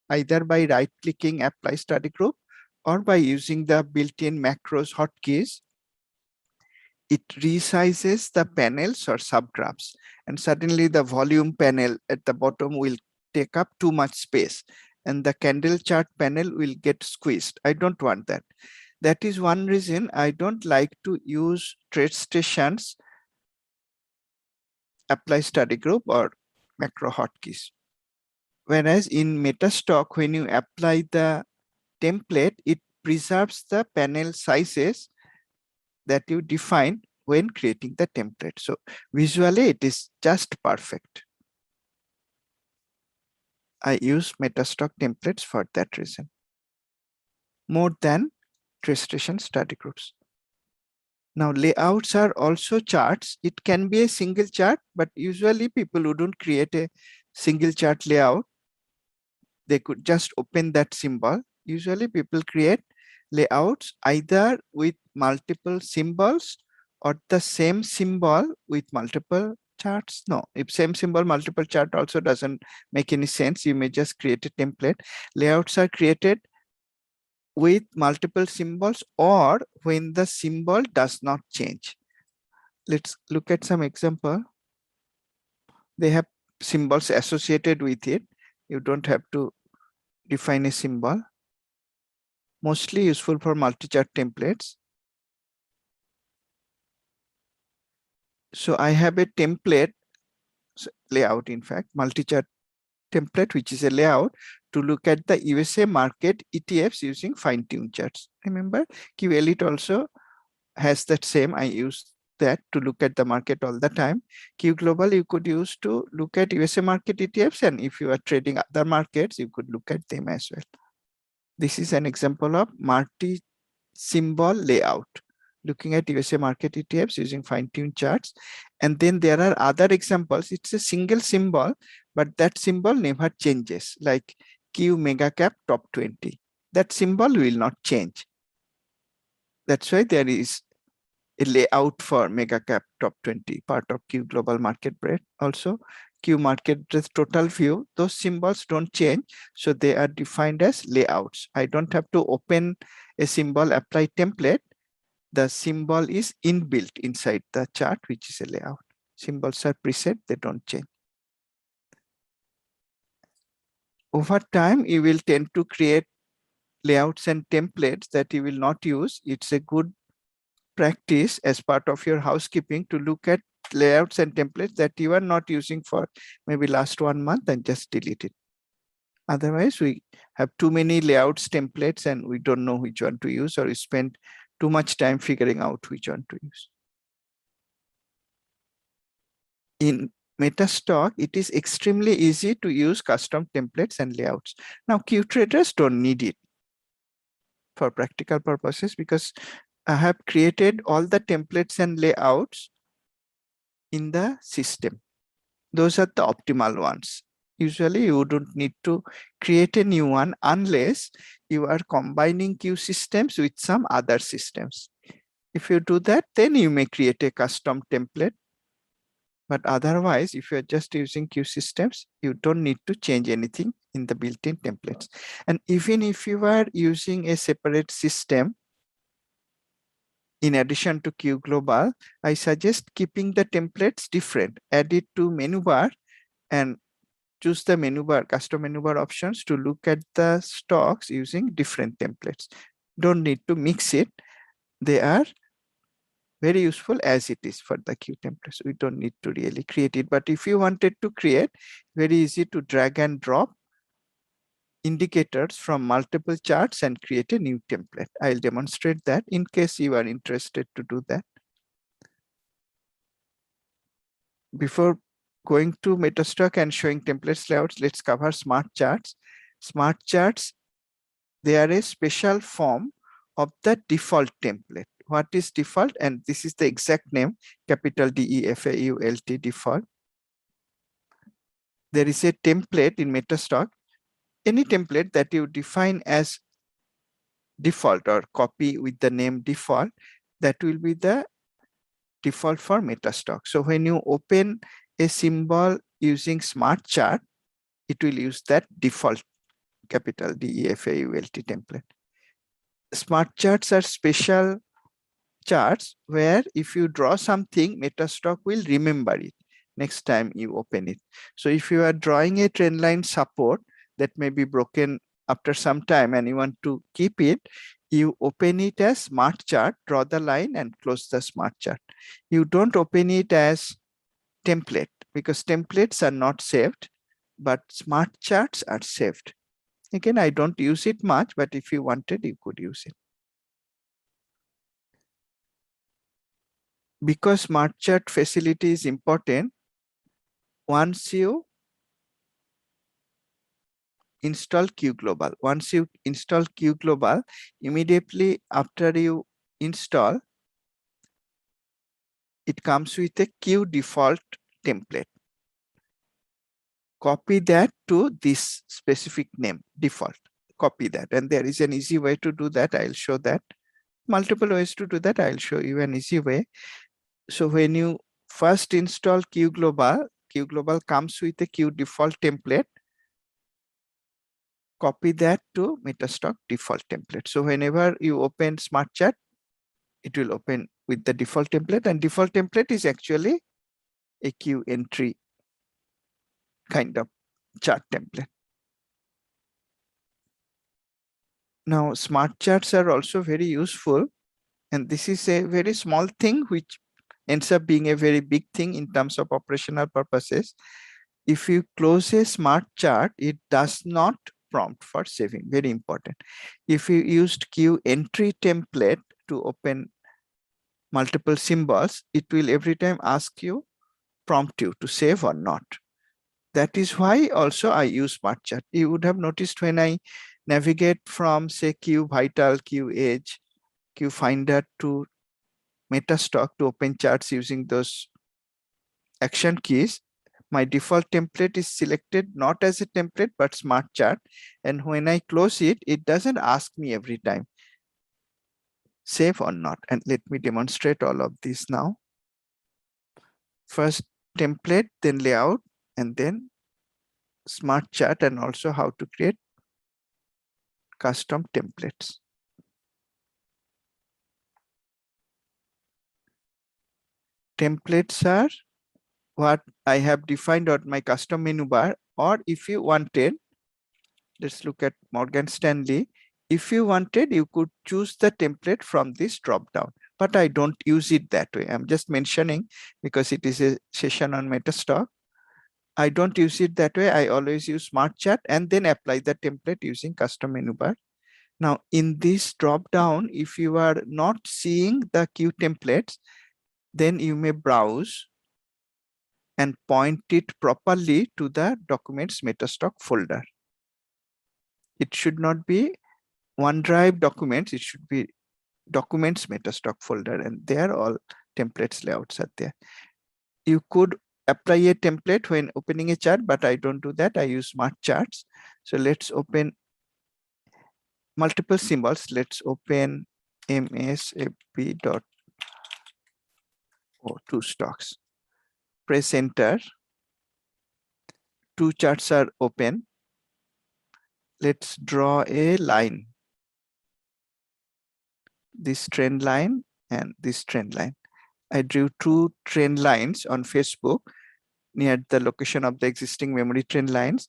either by right-clicking apply study group or by using the built-in macros hotkeys, it resizes the panels or subgraphs, and suddenly the volume panel at the bottom will take up too much space and the candle chart panel will get squeezed. I don't want that. That is one reason I don't like to use TradeStation's apply study group or macro hotkeys. Whereas in MetaStock, when you apply the template, it preserves the panel sizes that you defined when creating the template. So visually, it is just perfect. I use MetaStock templates for that reason, more than TradeStation study groups. Now, layouts are also charts. It can be a single chart, but usually people wouldn't create a single chart layout. They could just open that symbol. Usually people create layouts either with multiple symbols or the same symbol with multiple charts. No, if same symbol, multiple chart also doesn't make any sense. You may just create a template. Layouts are created with multiple symbols or when the symbol does not change. Let's look at some example. They have symbols associated with it. You don't have to define a symbol. Mostly useful for multi-chart templates. So I have a template layout, in fact, multi-chart template, which is a layout to look at the USA market ETFs using fine-tuned charts. Remember, QElite also has that same. I use that to look at the market all the time. Q Global you could use to look at USA market ETFs, and if you are trading other markets, you could look at them as well. This is an example of multi-symbol layout, looking at USA market ETFs using fine-tuned charts. And then there are other examples. It's a single symbol, but that symbol never changes, like Q mega cap top 20. That symbol will not change. That's why there is a layout for mega cap top 20, part of Q global market breadth. Also, Q market breadth total view, those symbols don't change. So they are defined as layouts. I don't have to open a symbol, apply template. The symbol is inbuilt inside the chart, which is a layout. Symbols are preset, they don't change. Over time, you will tend to create layouts and templates that you will not use. It's a good practice as part of your housekeeping to look at layouts and templates that you are not using for maybe last 1 month and just delete it. Otherwise, we have too many layouts, templates, and we don't know which one to use, or we spend too much time figuring out which one to use. In MetaStock, it is extremely easy to use custom templates and layouts. Now, Q traders don't need it for practical purposes because I have created all the templates and layouts in the system. Those are the optimal ones. Usually you don't need to create a new one unless you are combining Q systems with some other systems. If you do that, then you may create a custom template. But otherwise, if you're just using Q systems, you don't need to change anything in the built-in templates. And even if you are using a separate system, in addition to Q Global, I suggest keeping the templates different. Add it to menu bar and choose the menu bar, custom menu bar options to look at the stocks using different templates. Don't need to mix it. They are very useful as it is for the Q templates. We don't need to really create it. But if you wanted to create, very easy to drag and drop indicators from multiple charts and create a new template. I'll demonstrate that in case you are interested to do that. Before going to MetaStock and showing templates layouts, let's cover smart charts. Smart charts, they are a special form of the default template. What is default? And this is the exact name, capital DEFAULT, default. There is a template in MetaStock, any template that you define as default or copy with the name default, that will be the default for MetaStock. So when you open a symbol using smart chart, it will use that default capital DEFAULT template. Smart charts are special charts where if you draw something, MetaStock will remember it next time you open it. So if you are drawing a trend line support that may be broken after some time and you want to keep it, you open it as smart chart, draw the line and close the smart chart. You don't open it as template because templates are not saved, but smart charts are saved. Again, I don't use it much, but if you wanted, you could use it. Because smart chart facility is important, once you install QGlobal, immediately after you install, it comes with a Q default template. Copy that to this specific name, default. Copy that. And there is an easy way to do that. I'll show that. Multiple ways to do that. I'll show you an easy way. So when you first install QGlobal comes with a Q default template. Copy that to MetaStock default template. So whenever you open Smart Chart, it will open with the default template, and default template is actually a Q entry kind of chart template. Now, smart charts are also very useful, and this is a very small thing which ends up being a very big thing in terms of operational purposes. If you close a smart chart, it does not prompt for saving. Very important. If you used Q entry template to open multiple symbols, it will every time prompt you to save or not. That is why also I use smart chart. You would have noticed when I navigate from say Q Vital, Q Edge, Q Finder to MetaStock to open charts using those action keys, my default template is selected not as a template but smart chart, and when I close it, it doesn't ask me every time save or not. And let me demonstrate all of this now. First template, then layout, and then smart chart, and also how to create custom templates. Templates are what I have defined on my custom menu bar, or if you wanted, let's look at Morgan Stanley. If you wanted, you could choose the template from this drop down, but I don't use it that way. I'm just mentioning because it is a session on MetaStock. I don't use it that way. I always use smart chart and then apply the template using custom menu bar. Now in this drop down, if you are not seeing the Q templates, then you may browse and point it properly to the documents MetaStock folder. It should not be OneDrive documents, it should be documents MetaStock folder, and there all templates layouts are there. You could apply a template when opening a chart, but I don't do that. I use smart charts. So let's open multiple symbols. Let's open MSFP.O2 stocks. Press enter. Two charts are open. Let's draw a line. This trend line and this trend line. I drew two trend lines on Facebook near the location of the existing memory trend lines.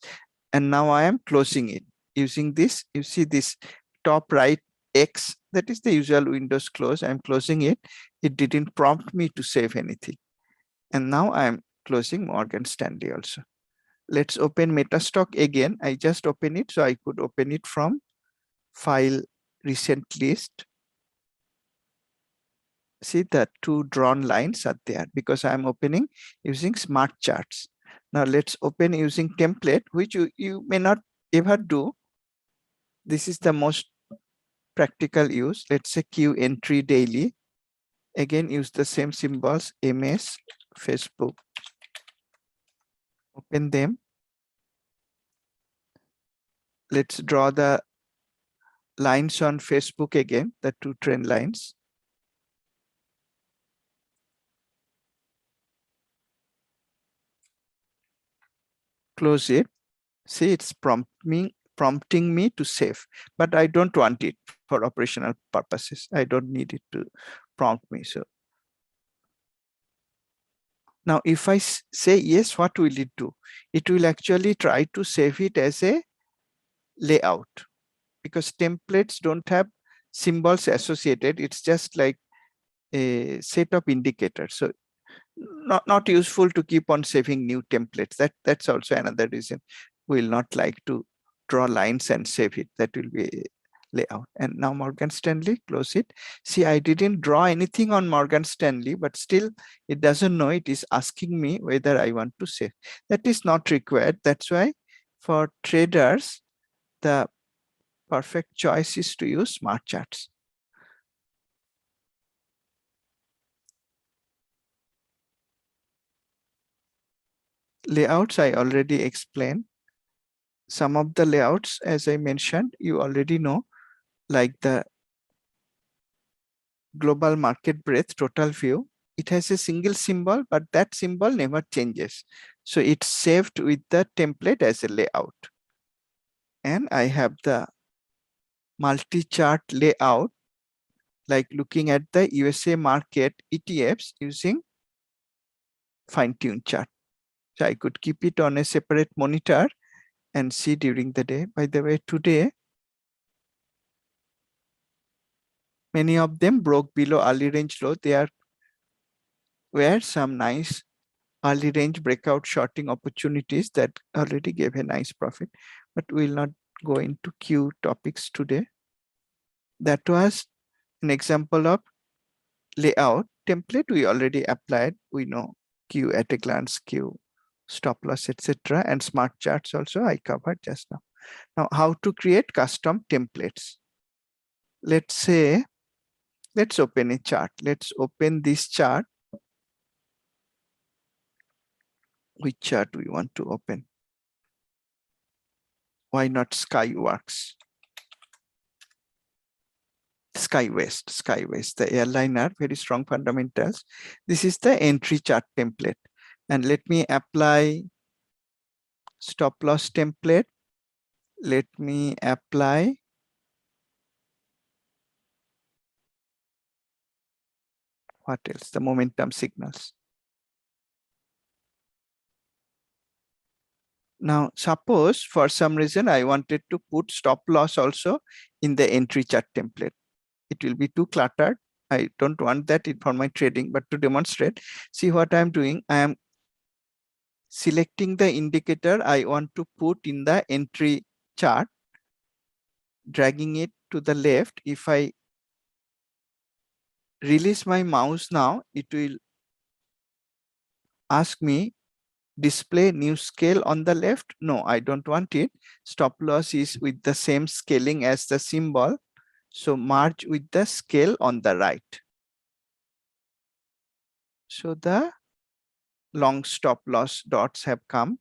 And now I am closing it using this. You see this top right X, that is the usual Windows close. I'm closing it. It didn't prompt me to save anything. And now I'm closing Morgan Stanley also. Let's open MetaStock again. I just open it so I could open it from file recent list. See the two drawn lines are there because I'm opening using smart charts. Now let's open using template, which you may not ever do. This is the most practical use. Let's say Q entry daily. Again, use the same symbols, MS, Facebook. Open them. Let's draw the lines on Facebook again, the two trend lines. Close it. See, it's prompting me to save, but I don't want it. for operational purposes. I don't need it to prompt me. So now if I say yes, what will it do? It will actually try to save it as a layout, because templates don't have symbols associated. It's just like a set of indicators. So not useful to keep on saving new templates. That's also another reason we will not like to draw lines and save it. That will be a layout. And now Morgan Stanley, close it. See, I didn't draw anything on Morgan Stanley, but still it doesn't know. It is asking me whether I want to save. That is not required. That's why for traders, the perfect choice is to use smart charts. Layouts I already explained. Some of the layouts, as I mentioned, you already know, like the global market breadth total view. It has a single symbol, but that symbol never changes. So it's saved with the template as a layout. And I have the multi-chart layout, like looking at the USA market ETFs using fine-tuned chart. So I could keep it on a separate monitor and see during the day. By the way, today, many of them broke below early range low. There were some nice early range breakout shorting opportunities that already gave a nice profit, but we'll not go into Q topics today. That was an example of layout template we already applied. We know Q at a glance, Q, stop loss, etc. And smart charts also I covered just now. Now, how to create custom templates? Let's say, let's open a chart. Let's open this chart. Which chart we want to open? Why not Skyworks? Skywest, the airliner, very strong fundamentals. This is the entry chart template. And let me apply stop loss template. Let me apply what else? The momentum signals. Now, suppose for some reason I wanted to put stop loss also in the entry chart template. It will be too cluttered. I don't want that for my trading, but to demonstrate, see what I'm doing. I am selecting the indicator I want to put in the entry chart, dragging it to the left. If I release my mouse now, it will ask me display new scale on the left. No, I don't want it. Stop loss is with the same scaling as the symbol. So merge with the scale on the right. So the long stop loss dots have come,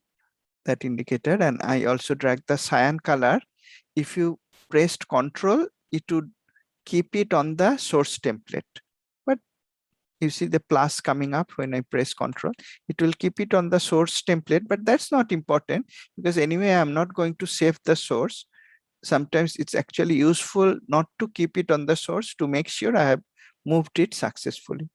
that indicator, and I also drag the cyan color. If you pressed Control, it would keep it on the source template. But you see the plus coming up when I press Control. It will keep it on the source template, but that's not important because anyway, I'm not going to save the source. Sometimes it's actually useful not to keep it on the source to make sure I have moved it successfully.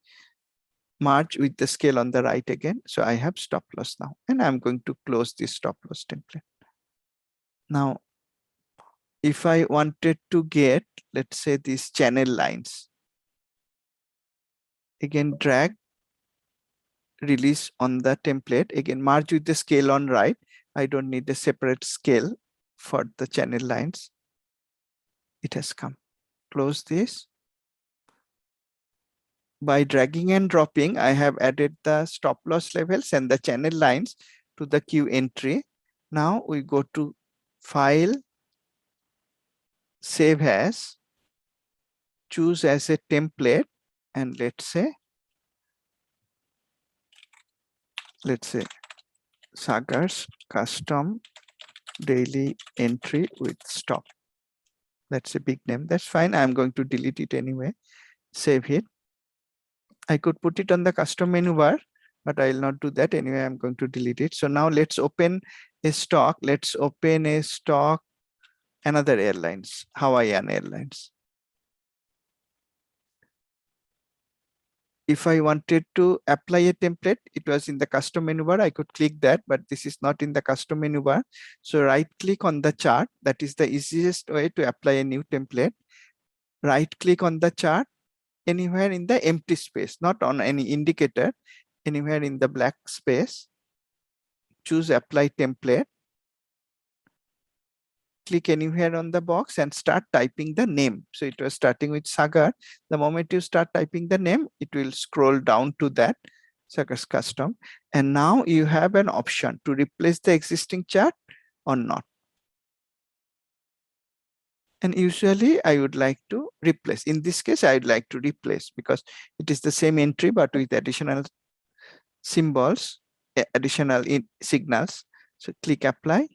Merge with the scale on the right again. So I have stop loss now, and I'm going to close this stop loss template. Now, if I wanted to get, let's say, these channel lines, again, drag, release on the template, again, merge with the scale on right. I don't need a separate scale for the channel lines. It has come. Close this. By dragging and dropping, I have added the stop loss levels and the channel lines to the Q entry. Now we go to File, Save As, choose as a template, and let's say Sagar's custom daily entry with stop. That's a big name. That's fine. I'm going to delete it anyway. Save it. I could put it on the custom menu bar, but I'll not do that anyway. I'm going to delete it. So now let's open a stock. Let's open a stock, another airlines, Hawaiian Airlines. If I wanted to apply a template, it was in the custom menu bar. I could click that, but this is not in the custom menu bar. So right click on the chart. That is the easiest way to apply a new template. Right click on the chart anywhere in the empty space, not on any indicator, anywhere in the black space. Choose apply template. Click anywhere on the box and start typing the name. So it was starting with Sagar. The moment you start typing the name, it will scroll down to that Sagar's custom. And now you have an option to replace the existing chart or not. And usually I would like to replace. In this case, I would like to replace because it is the same entry, but with additional symbols, additional signals. So click apply.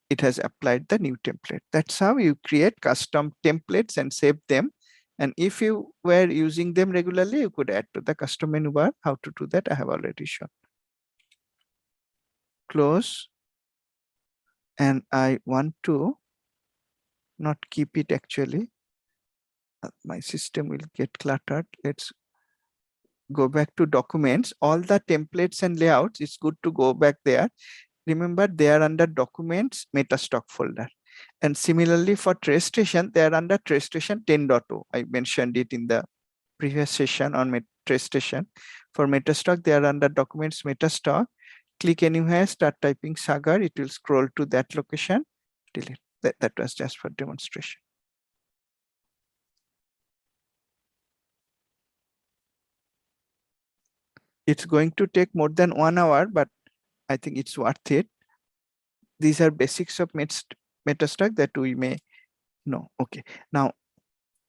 It has applied the new template. That's how you create custom templates and save them. And if you were using them regularly, you could add to the custom menu bar. How to do that, I have already shown. Close. And I want to not keep it actually. My system will get cluttered. Let's go back to documents. All the templates and layouts, it's good to go back there. Remember, they are under documents, MetaStock folder. And similarly for TraceStation, they are under TraceStation 10.0. I mentioned it in the previous session on TraceStation. For MetaStock, they are under documents, MetaStock. Click anywhere, start typing Sagar. It will scroll to that location. Delete. That was just for demonstration. It's going to take more than 1 hour, but I think it's worth it. These are basics of MetaStock that we may know. Okay, now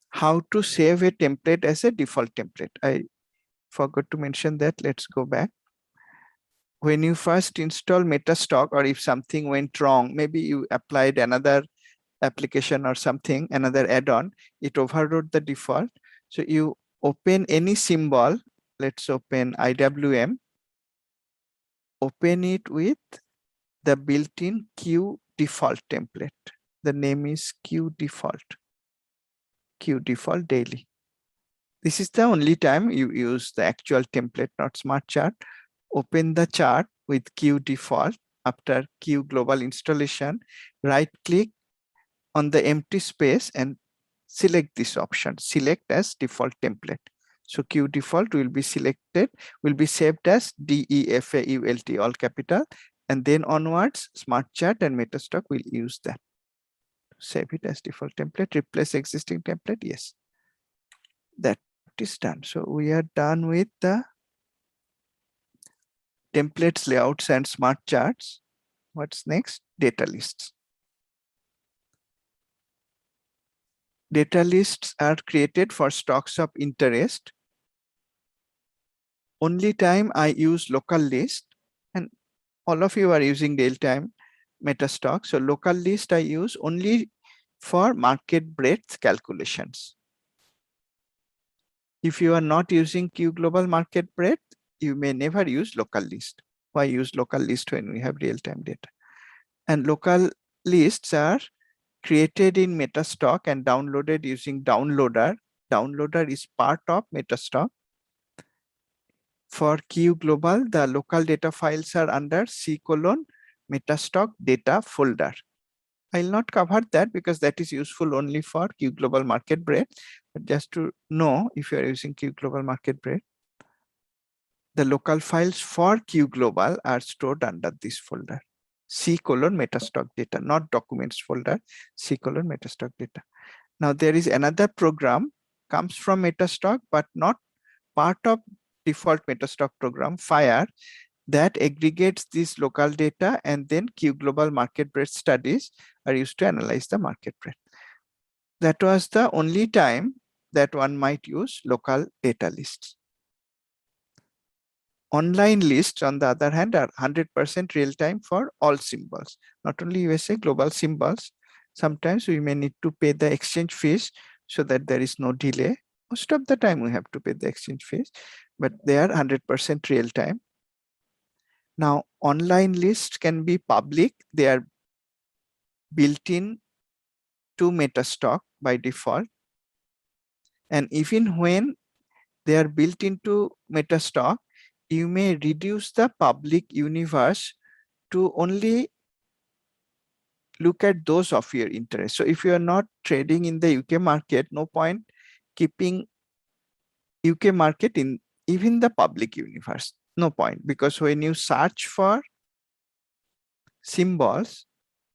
how to save a template as a default template. I forgot to mention that. Let's go back. When you first install MetaStock, or if something went wrong, maybe you applied another application or something, another add-on, it overrode the default. So you open any symbol. Let's open IWM. Open it with the built-in Q default template. The name is Q default daily. This is the only time you use the actual template, not smart chart. Open the chart with Q default. After Q global installation, right click on the empty space and select this option, select as default template. So Q default will be selected, will be saved as DEFAULT, all capital, and then onwards smart chart and MetaStock will use that. Save it as default template, replace existing template. Yes, that is done. So we are done with the templates, layouts, and smart charts. What's next? Data lists. Data lists are created for stocks of interest. Only time I use local list, and all of you are using real-time MetaStock. So local list I use only for market breadth calculations. If you are not using Q global market breadth, you may never use local list. Why use local list when we have real-time data? And local lists are created in MetaStock and downloaded using downloader. Downloader is part of MetaStock. For Q global, the local data files are under C:\metastock data folder. I'll not cover that because that is useful only for Q global market breadth. But just to know, if you are using Q global market breadth, the local files for Q global are stored under this folder, C:\metastock data, not documents folder, C:\metastock data. Now there is another program comes from MetaStock, but not part of default MetaStock program, Fire, that aggregates this local data, and then Q global market breadth studies are used to analyze the market breadth. That was the only time that one might use local data lists. Online lists, on the other hand, are 100% real-time for all symbols, not only USA, global symbols. Sometimes we may need to pay the exchange fees so that there is no delay. Most of the time we have to pay the exchange fees, but they are 100% real-time. Now, online lists can be public. They are built in to MetaStock by default. And even when they are built into MetaStock, you may reduce the public universe to only look at those of your interest. So if you are not trading in the UK market, no point keeping UK market in even the public universe. No point, because when you search for symbols,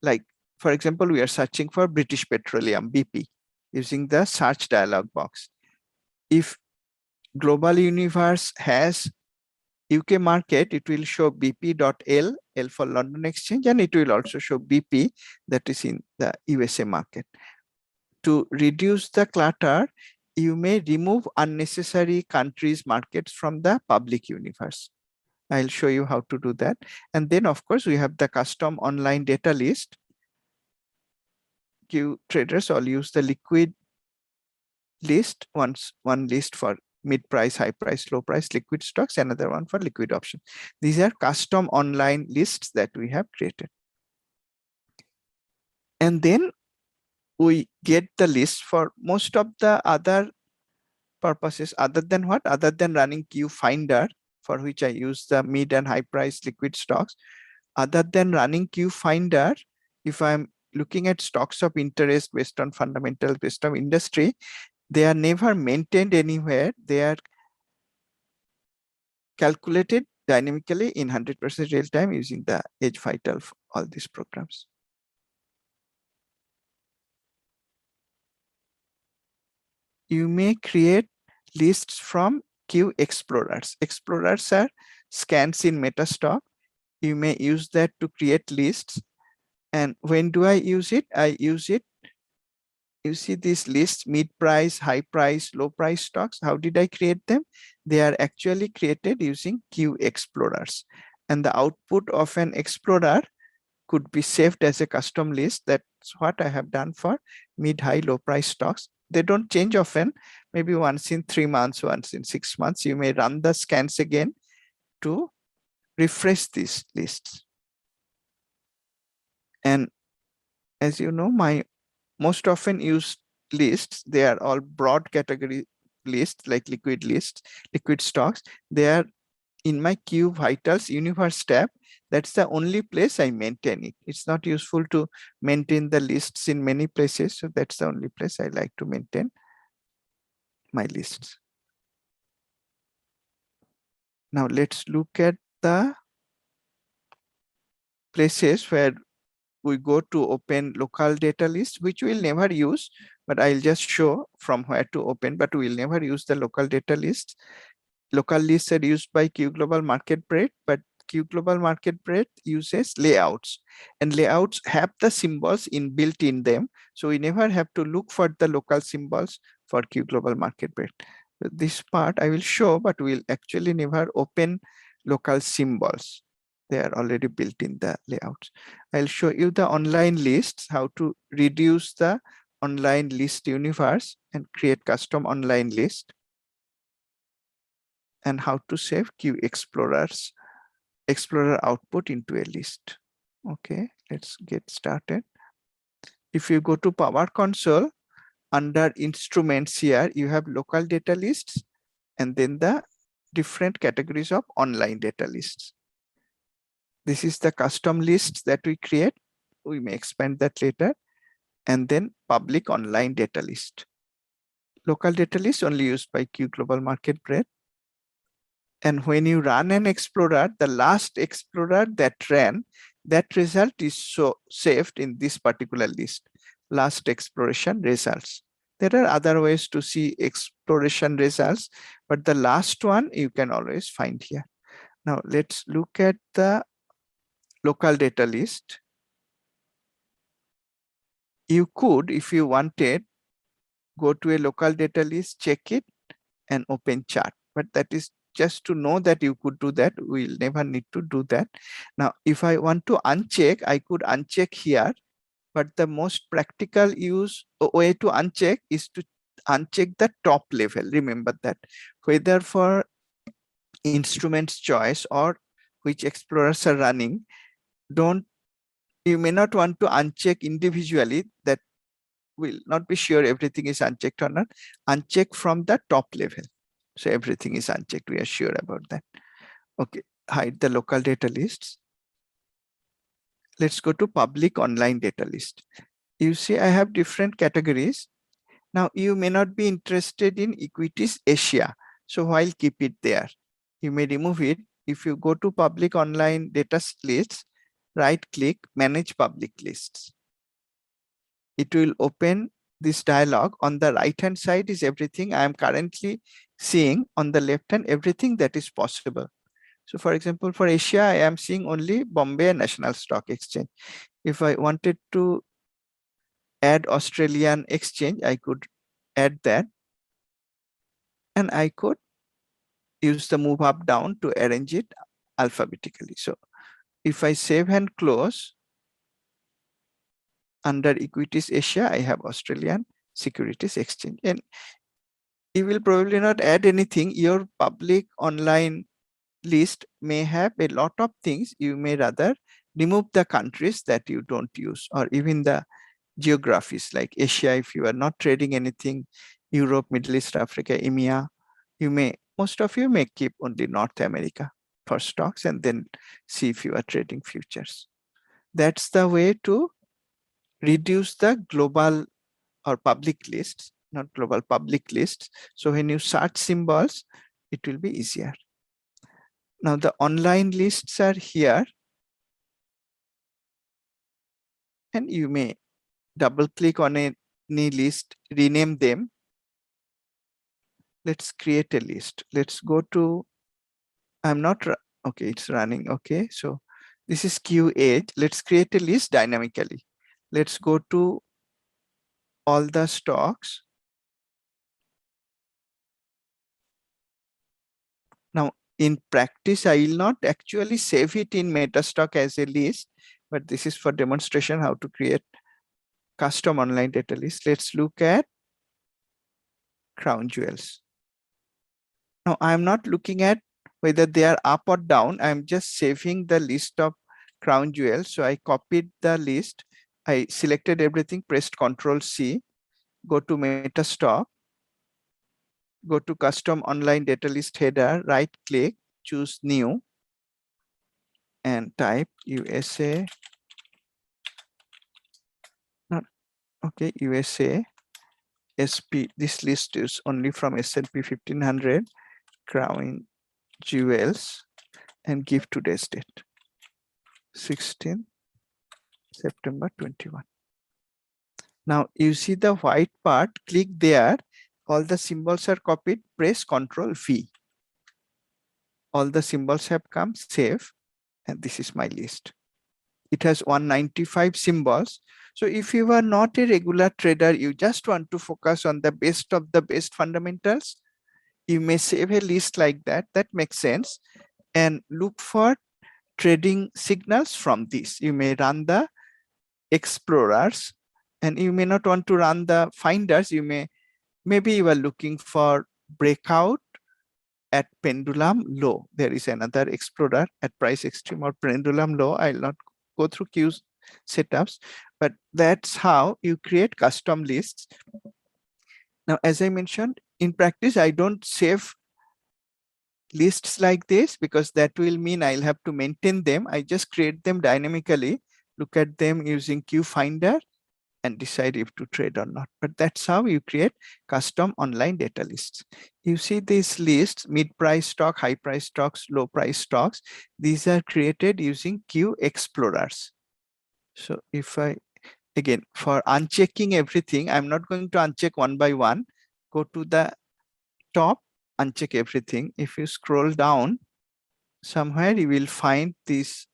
like for example, we are searching for British Petroleum, BP, using the search dialog box. If global universe has UK market, it will show bp.l, L for London Exchange, and it will also show BP, that is in the USA market. To reduce the clutter, you may remove unnecessary countries markets from the public universe. I'll show you how to do that. And then of course we have the custom online data list. Q traders all use the liquid list, one list for mid price, high price, low price liquid stocks, another one for liquid option. These are custom online lists that we have created. And then we get the list for most of the other purposes, other than what? Other than running Q Finder, for which I use the mid and high price liquid stocks. Other than running Q Finder, if I'm looking at stocks of interest based on fundamentals, based on industry, they are never maintained anywhere. They are calculated dynamically in 100% real time using the Edge Vital, all these programs. You may create lists from Q Explorers. Explorers are scans in MetaStock. You may use that to create lists. And when do I use it? I use it, you see these lists, mid price, high price, low price stocks. How did I create them? They are actually created using Q Explorers. And the output of an explorer could be saved as a custom list. That's what I have done for mid, high, low price stocks. They don't change often, maybe once in 3 months, once in 6 months. You may run the scans again to refresh these lists. And as you know, my most often used lists, they are all broad category lists, like liquid lists, liquid stocks. They are in my Q Vitals Universe tab. That's the only place I maintain it. It's not useful to maintain the lists in many places. So that's the only place I like to maintain my lists. Now let's look at the places where we go to open local data list, which we'll never use, but I'll just show from where to open, but we'll never use the local data list. Local lists are used by Q Global Market Breadth, but Q Global Market Breadth uses layouts, and layouts have the symbols inbuilt in them. So we never have to look for the local symbols for Q Global Market Breadth. This part I will show, but we'll actually never open local symbols. They are already built in the layouts. I'll show you the online lists, how to reduce the online list universe and create custom online list, and how to save Q Explorers, Explorer output into a list. Okay, let's get started. If you go to Power Console, under instruments here, you have local data lists and then the different categories of online data lists. This is the custom lists that we create. We may expand that later. And then public online data list. Local data list only used by Q Global Market Breadth. And when you run an explorer, the last explorer that ran, that result is so saved in this particular list, last exploration results. There are other ways to see exploration results, but the last one you can always find here. Now let's look at the local data list. You could, if you wanted, go to a local data list, check it, and open chart. But that is just to know that you could do that. We'll never need to do that. Now, if I want to uncheck, I could uncheck here. But the most practical way to uncheck is to uncheck the top level. Remember that, whether for instruments choice or which explorers are running, you may not want to uncheck individually. That will not be sure everything is unchecked or not. Uncheck from the top level. So everything is unchecked. We are sure about that. Okay, hide the local data lists. Let's go to public online data list. You see, I have different categories. Now, you may not be interested in equities Asia. So while keep it there, you may remove it. If you go to public online data lists, right click, manage public lists. It will open this dialog. On the right hand side is everything I am currently seeing. On the left hand, everything that is possible. So for example, for Asia, I am seeing only Bombay National Stock Exchange. If I wanted to add Australian exchange, I could add that. And I could use the move up down to arrange it alphabetically. So if I save and close, under equities Asia, I have Australian Securities Exchange. And you will probably not add anything. Your public online list may have a lot of things. You may rather remove the countries that you don't use, or even the geographies like Asia. If you are not trading anything, Europe, Middle East, Africa, EMEA, most of you may keep only North America for stocks and then see if you are trading futures. That's the way to reduce the global or public lists, not global, public lists. So when you search symbols, it will be easier. Now the online lists are here, and you may double click on any list, rename them. Let's create a list. Let's go to, okay, it's running. Okay, so this is Q Edge. Let's create a list dynamically. Let's go to all the stocks. Now, in practice, I will not actually save it in MetaStock as a list, but this is for demonstration how to create custom online data list. Let's look at crown jewels. Now, I'm not looking at whether they are up or down. I'm just saving the list of crown jewels. So I copied the list. I selected everything, pressed Ctrl C, go to MetaStock, go to custom online data list header, right click, choose new, and type USA. Not okay, USA SP. This list is only from S&P 1500 crown jewels, and give today's date, 16 September 21. Now you see the white part, click there, all the symbols are copied, press Ctrl V. All the symbols have come, save, and this is my list. It has 195 symbols. So if you are not a regular trader, you just want to focus on the best of the best fundamentals, you may save a list like that. That makes sense. And look for trading signals from this. You may run the explorers, and you may not want to run the finders. Maybe you are looking for breakout at pendulum low. There is another explorer at price extreme or pendulum low. I'll not go through Q setups, but that's how you create custom lists. Now, as I mentioned, in practice, I don't save lists like this because that will mean I'll have to maintain them. I just create them dynamically, look at them using Q Finder, and decide if to trade or not. But that's how you create custom online data lists. You see these lists, mid-price stock, high-price stocks, low-price stocks. These are created using Q Explorers. So if I, again, for unchecking everything, I'm not going to uncheck one by one. Go to the top, uncheck everything. If you scroll down, somewhere you will find these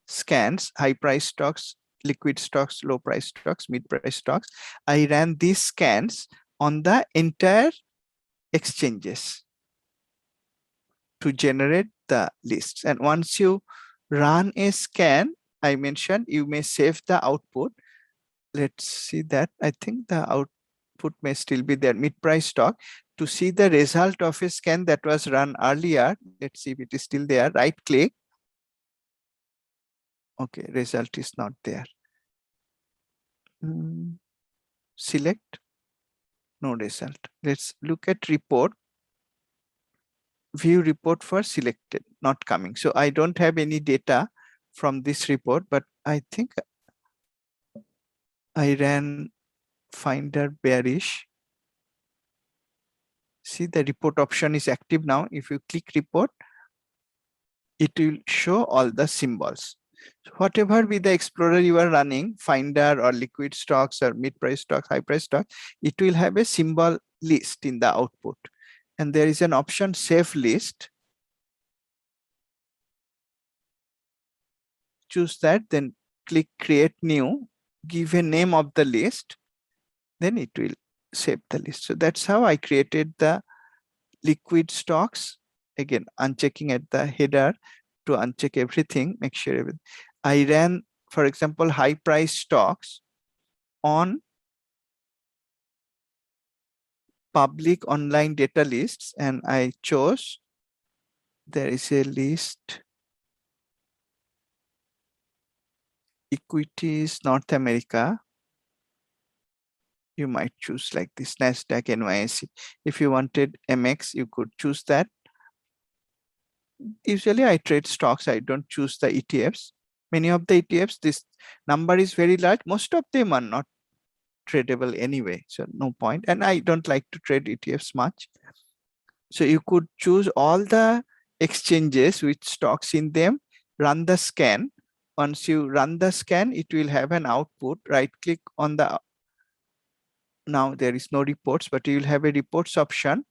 scans, high price stocks, liquid stocks, low price stocks, mid price stocks. I ran these scans on the entire exchanges to generate the lists. And once you run a scan, I mentioned you may save the output. Let's see that. I think the output may still be there. Mid price stock. To see the result of a scan that was run earlier, let's see if it is still there. Right click. Okay, result is not there. Select, no result. Let's look at report. view report for selected, not coming. So I don't have any data from this report, but I think I ran Finder bearish. See, the report option is active now. If you click report, it will show all the symbols. So whatever be the explorer you are running, Finder or liquid stocks or mid price stocks, high price stocks, it will have a symbol list in the output. And there is an option save list. Choose that, then click create new, give a name of the list, then it will save the list. So that's how I created the liquid stocks. Again, unchecking at the header to uncheck everything, make sure everything. I ran, for example, high price stocks on public online data lists, and I chose, there is a list, equities North America. You might choose like this, NASDAQ, NYSE. If you wanted MX, you could choose that. Usually I trade stocks, I don't choose the ETFs. Many of the ETFs, this number is very large. Most of them are not tradable anyway, so no point. And I don't like to trade ETFs much. So you could choose all the exchanges with stocks in them, run the scan. Once you run the scan, it will have an output. Right click on the, now there is no reports, but you will have a reports option.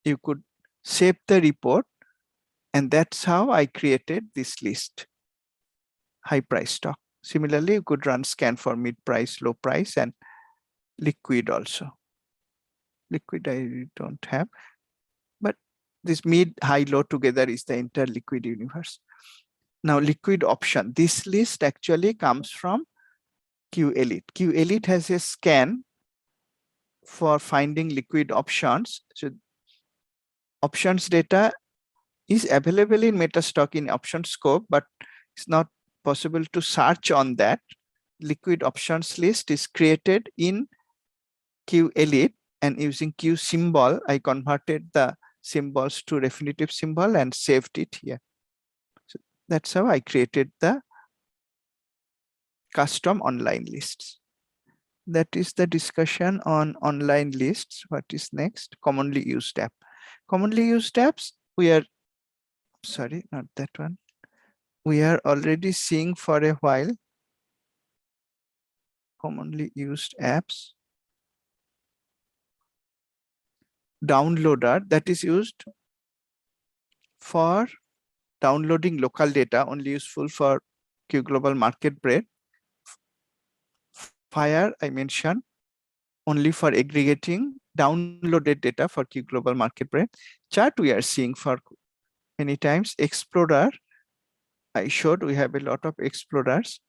You could save the report, and that's how I created this list, high price stock. Similarly, you could run scan for mid price, low price, and liquid also. Liquid I don't have, but this mid, high, low together is the entire liquid universe. Now liquid option, this list actually comes from QElite. QElite has a scan for finding liquid options. So options data is available in MetaStock in option scope, but it's not possible to search on that. Liquid options list is created in QElite, and using Q symbol, I converted the symbols to definitive symbol and saved it here. So that's how I created the custom online lists. That is the discussion on online lists. What is next? Commonly used app. Commonly used apps, we are, sorry, not that one. We are already seeing for a while. Commonly used apps. Downloader, that is used for downloading local data, only useful for Q Global Market Bread. Fire, I mentioned, only for aggregating downloaded data for Q Global Market Bread. Chart we are seeing for many times. Explorer, I showed we have a lot of explorers.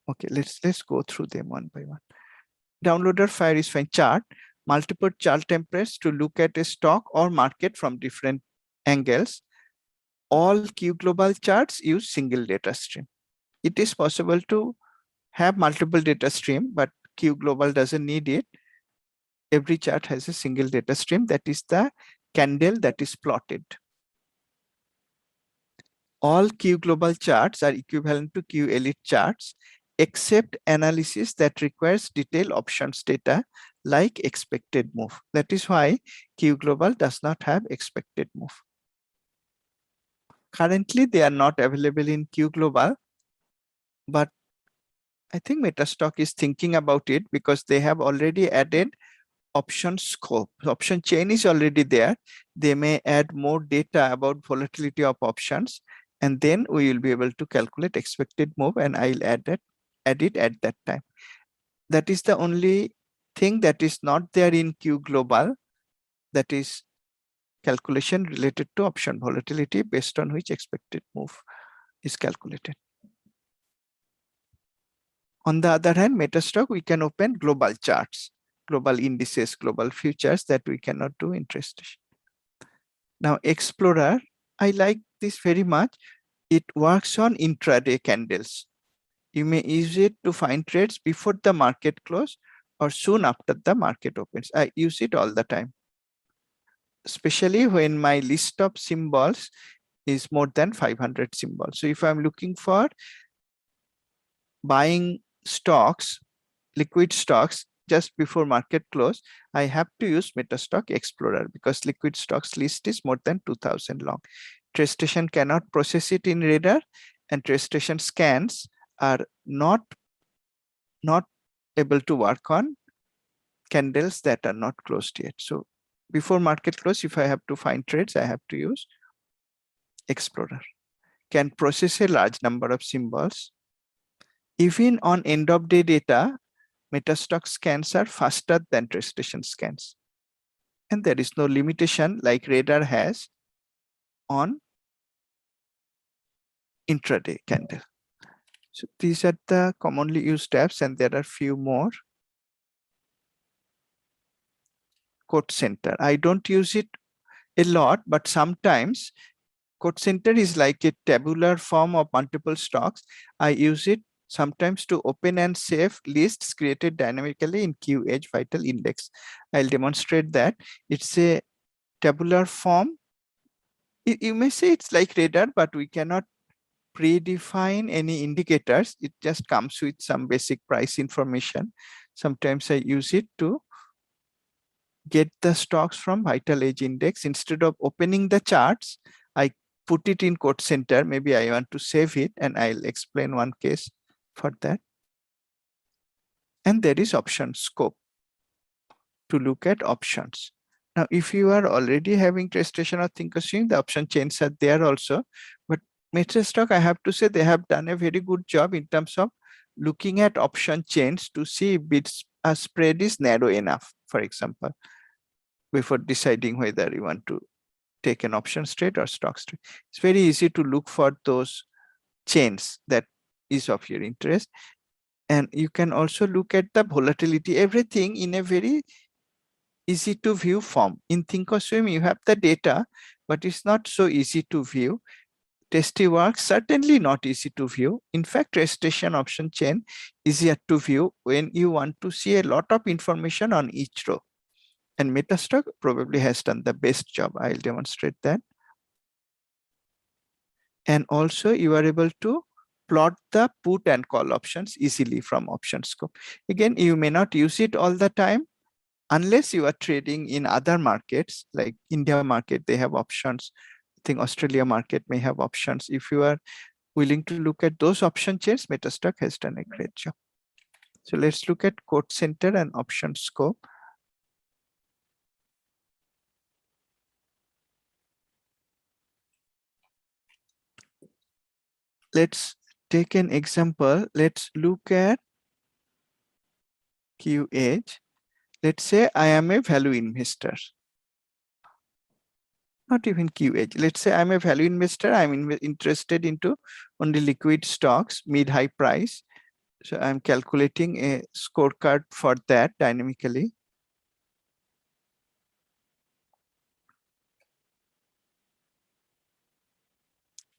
Okay, let's go through them one by one. Downloader, Fire is fine. Chart, multiple chart templates to look at a stock or market from different angles. All Q Global charts use single data stream. It is possible to have multiple data stream, but Q Global doesn't need it. Every chart has a single data stream, that is the candle that is plotted. All Q Global charts are equivalent to QElite charts, except analysis that requires detailed options data like expected move. That is why Q Global does not have expected move. Currently, they are not available in Q Global, but I think MetaStock is thinking about it because they have already added option scope. Option chain is already there. They may add more data about volatility of options, and then we will be able to calculate expected move, and I'll add it at that time. That is the only thing that is not there in Q Global, that is calculation related to option volatility based on which expected move is calculated. On the other hand, MetaStock, we can open global charts, global indices, global futures that we cannot do in TradeStation. Now, Explorer, I like this very much. It works on intraday candles. You may use it to find trades before the market close or soon after the market opens. I use it all the time. especially when my list of symbols is more than 500 symbols. So if I'm looking for buying stocks, liquid stocks just before market close, I have to use MetaStock Explorer because liquid stocks list is more than 2000 long. TradeStation cannot process it in Radar, and TradeStation scans are not able to work on candles that are not closed yet. So before market close, if I have to find trades, I have to use Explorer. Can process a large number of symbols. Even on end of day data, MetaStock scans are faster than TradeStation scans. And there is no limitation like Radar has on intraday candle. So these are the commonly used tabs, and there are few more. Code Center. I don't use it a lot, but sometimes Code Center is like a tabular form of multiple stocks. I use it sometimes to open and save lists created dynamically in QH Vital Index. I'll demonstrate that. It's a tabular form. You may say it's like Radar, but we cannot predefine any indicators. It just comes with some basic price information. Sometimes I use it to get the stocks from Vital Age Index. Instead of opening the charts, I put it in Code Center. Maybe I want to save it, and I'll explain one case for that. And there is option scope to look at options. Now, if you are already having TradeStation or Thinkorswim, the option chains are there also. But MetaStock, I have to say, they have done a very good job in terms of looking at option chains to see if a spread is narrow enough, for example, before deciding whether you want to take an option trade or stocks trade. It's very easy to look for those chains that is of your interest. And you can also look at the volatility, everything in a very easy to view form. In Thinkorswim, you have the data, but it's not so easy to view. Tastyworks, certainly not easy to view. In fact, TradeStation option chain easier to view when you want to see a lot of information on each row. And MetaStock probably has done the best job. I'll demonstrate that. And also you are able to plot the put and call options easily from option scope. Again, you may not use it all the time unless you are trading in other markets like India market, they have options. I think Australia market may have options. If you are willing to look at those option chains, MetaStock has done a great job. So let's look at Code Center and option scope. Let's take an example. Let's look at QH. Let's say I am a value investor. Not even QH. Let's say I'm a value investor. I'm interested into only liquid stocks, mid-high price. So I'm calculating a scorecard for that dynamically.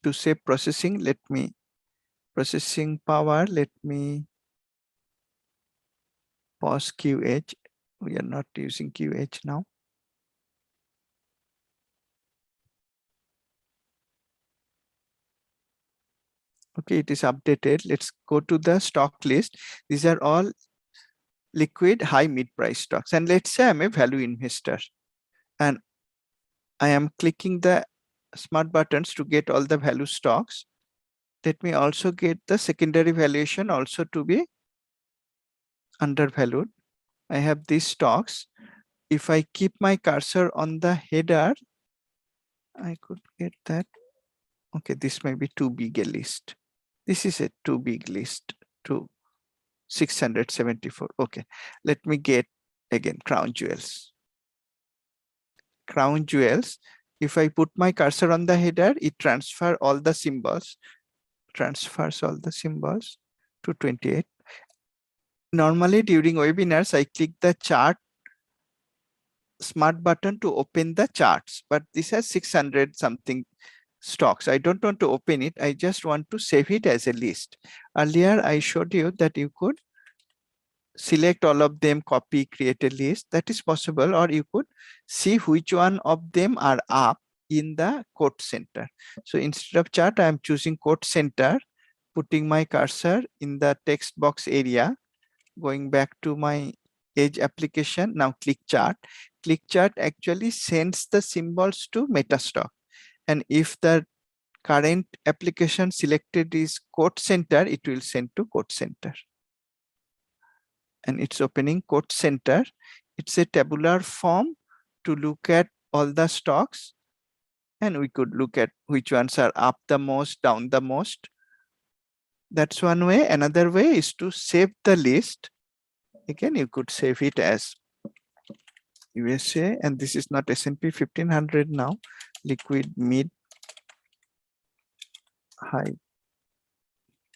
To save processing, processing power, let me pause QH. We are not using QH now. Okay, it is updated. Let's go to the stock list. These are all liquid high mid-price stocks. And let's say I'm a value investor and I am clicking the smart buttons to get all the value stocks. Let me also get the secondary valuation also to be undervalued. I have these stocks. If I keep my cursor on the header, I could get that. Okay, this may be too big a list. This is a too big list to 674. Okay, let me get again Crown Jewels. Crown Jewels. If I put my cursor on the header, it transfers all the symbols to 28. Normally during webinars, I click the chart smart button to open the charts, but this has 600 something stocks. I don't want to open it. I just want to save it as a list. Earlier, I showed you that you could select all of them, copy, create a list. That is possible, or you could see which one of them are up in the quote center. So instead of chart, I am choosing quote center, putting my cursor in the text box area, going back to my Edge application. Now click chart. Click chart actually sends the symbols to MetaStock. And if the current application selected is quote center, it will send to quote center. And it's opening quote center. It's a tabular form to look at all the stocks. And we could look at which ones are up the most, down the most. That's one way. Another way is to save the list. Again, you could save it as USA, and this is not S&P 1500 now. Liquid mid high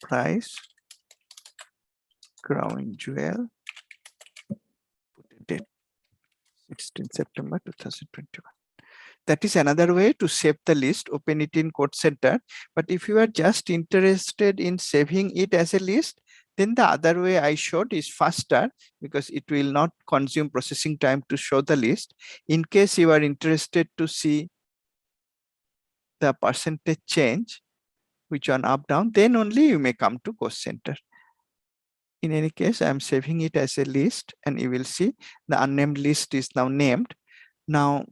price crown jewel. Put a date 16 September 2021. That is another way to save the list. Open it in quote center. But if you are just interested in saving it as a list, then the other way I showed is faster, because it will not consume processing time to show the list. In case you are interested to see the percentage change, which one up, down, then only you may come to cost center. In any case, I'm saving it as a list, and you will see the unnamed list is now named. Now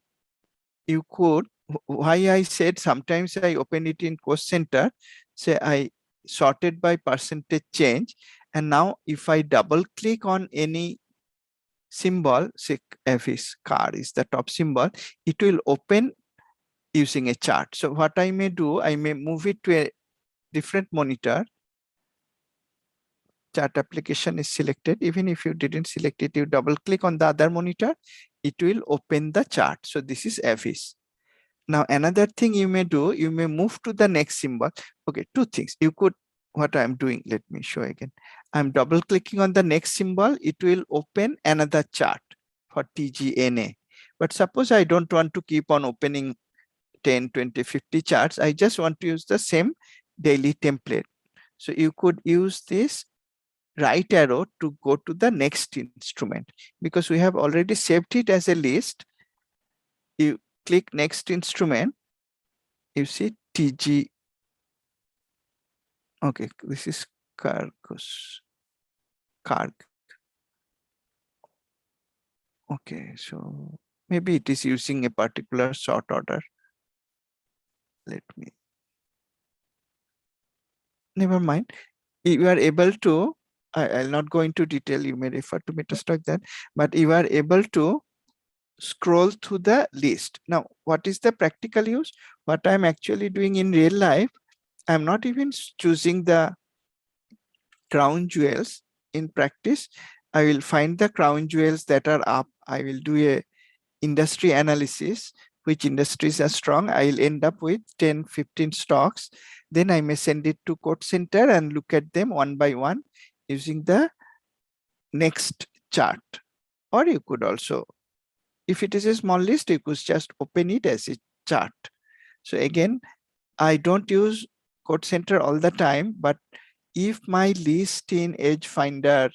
you could, why I said sometimes I open it in cost center, say I sorted by percentage change, and now if I double click on any symbol, say FS car is the top symbol, it will open using a chart. So what I may do, I may move it to a different monitor. Chart application is selected. Even if you didn't select it, you double click on the other monitor, it will open the chart. So this is FS. Now another thing you may do, you may move to the next symbol. Okay, two things. You could, what I'm doing, let me show again. I'm double clicking on the next symbol, it will open another chart for TGNA. But suppose I don't want to keep on opening 10, 20, 50 charts. I just want to use the same daily template. So you could use this right arrow to go to the next instrument, because we have already saved it as a list. You click next instrument, you see TG. Okay, this is Cargos. Carg. Okay, so maybe it is using a particular sort order. Let me. Never mind. You are able to, I'll not go into detail, you may refer to MetaStock then, but you are able to scroll through the list. Now, what is the practical use? What I'm actually doing in real life, I'm not even choosing the crown jewels. In practice, I will find the crown jewels that are up. I will do a industry analysis, which industries are strong. I'll end up with 10, 15 stocks. Then I may send it to quote center and look at them one by one using the next chart. Or you could also, if it is a small list, you could just open it as a chart. So again, I don't use quote center all the time, but if my list in Edge Finder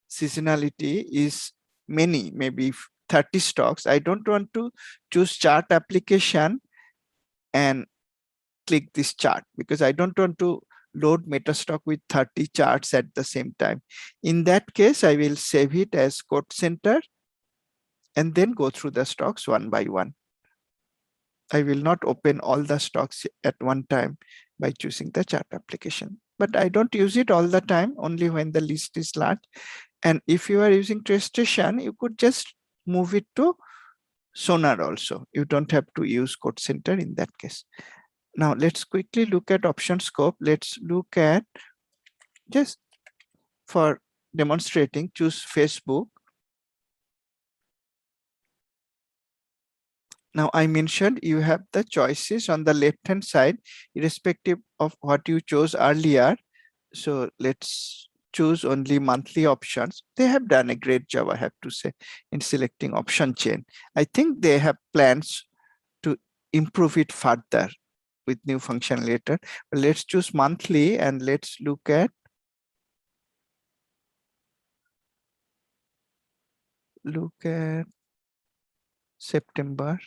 seasonality is many, maybe 30 stocks, I don't want to choose chart application and click this chart, because I don't want to load MetaStock with 30 charts at the same time. In that case, I will save it as quote center and then go through the stocks one by one. I will not open all the stocks at one time by choosing the chart application. But I don't use it all the time, only when the list is large. And if you are using TradeStation, you could just move it to Sonar also. You don't have to use quote center in that case. Now let's quickly look at option scope. Let's look at, just for demonstrating, choose Facebook. Now I mentioned you have the choices on the left hand side, irrespective of what you chose earlier. So let's choose only monthly options. They have done a great job, I have to say, in selecting option chain. I think they have plans to improve it further with new function later. But let's choose monthly and let's look at look at September.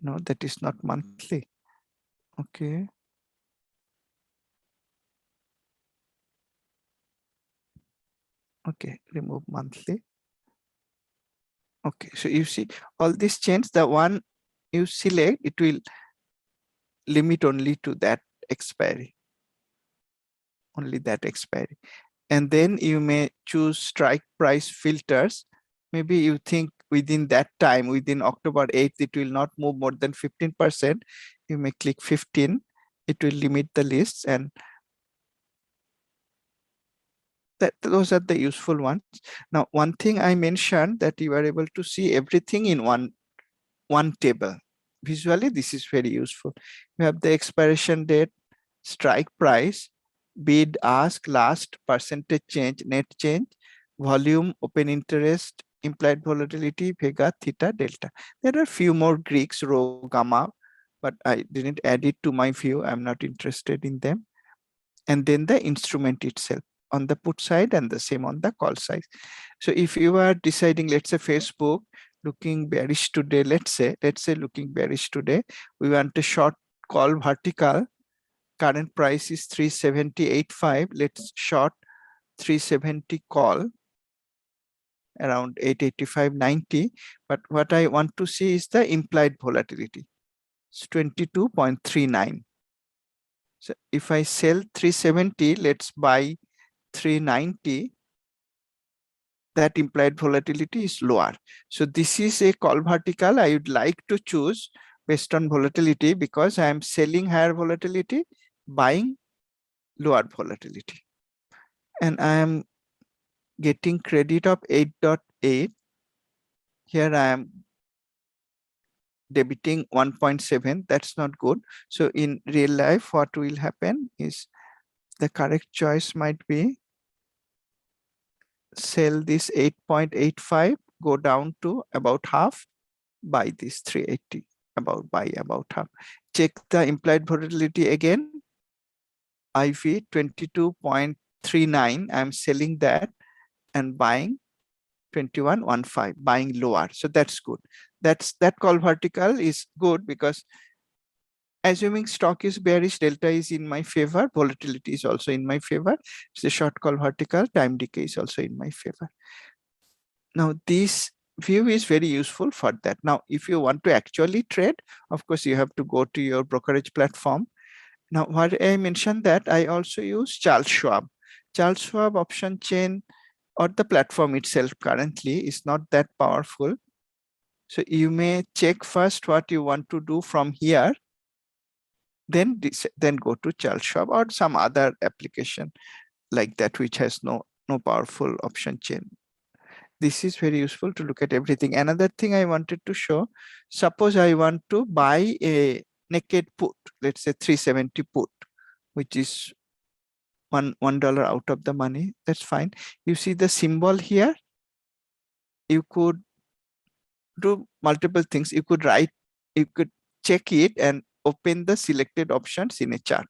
No, that is not monthly. Okay. Okay, remove monthly. Okay, so you see all these change, the one you select, it will limit only to that expiry, only that expiry. And then you may choose strike price filters. Maybe you think within that time, within October 8th, it will not move more than 15%. You may click 15. It will limit the lists, and those are the useful ones. Now, one thing I mentioned, that you are able to see everything in one table. Visually, this is very useful. You have the expiration date, strike price, bid, ask, last, percentage change, net change, volume, open interest, implied volatility, vega, theta, delta. There are few more Greeks, rho, gamma, but I didn't add it to my view. I'm not interested in them. And then the instrument itself on the put side, and the same on the call side. So if you are deciding, let's say Facebook looking bearish today, let's say looking bearish today, we want a short call vertical. Current price is 370.85. Let's short 370 call around 885.90. But what I want to see is the implied volatility. It's 22.39. So if I sell 370, let's buy 390, that implied volatility is lower. So this is a call vertical I would like to choose based on volatility, because I am selling higher volatility, buying lower volatility. And I am getting credit of 8.8. Here I am debiting 1.7. That's not good. So in real life, what will happen is the correct choice might be sell this 8.85, go down to about half, buy this 380, buy about half. Check the implied volatility again. IV 22.39. I'm selling that and buying 21.15, buying lower. So that's good. That call vertical is good, because assuming stock is bearish, delta is in my favor, volatility is also in my favor. It's the short call vertical, time decay is also in my favor. Now this view is very useful for that. Now, if you want to actually trade, of course, you have to go to your brokerage platform. Now, what I mentioned, that I also use Charles Schwab. Charles Schwab option chain, or the platform itself currently, is not that powerful. So you may check first what you want to do from here, then go to Charles Schwab or some other application like that which has no powerful option chain. This is very useful to look at everything. Another thing I wanted to show, suppose I want to buy a naked put, let's say 370 put, which is $1 out of the money. That's fine. You see the symbol here. You could do multiple things. You could check it and open the selected options in a chart.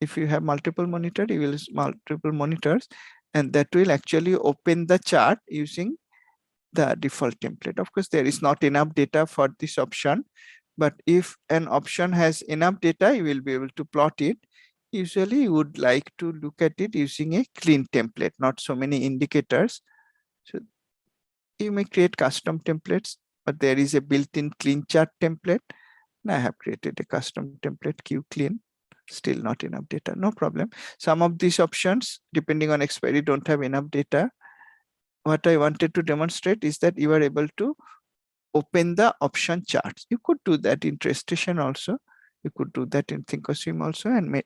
If you have multiple monitors, you will use multiple monitors, and that will actually open the chart using the default template. Of course, there is not enough data for this option, but if an option has enough data, you will be able to plot it. Usually you would like to look at it using a clean template, not so many indicators. So you may create custom templates, but there is a built-in clean chart template. And I have created a custom template, Q clean. Still not enough data, no problem. Some of these options, depending on expiry, don't have enough data. What I wanted to demonstrate is that you are able to open the option charts. You could do that in TradeStation also. You could do that in Thinkorswim also, and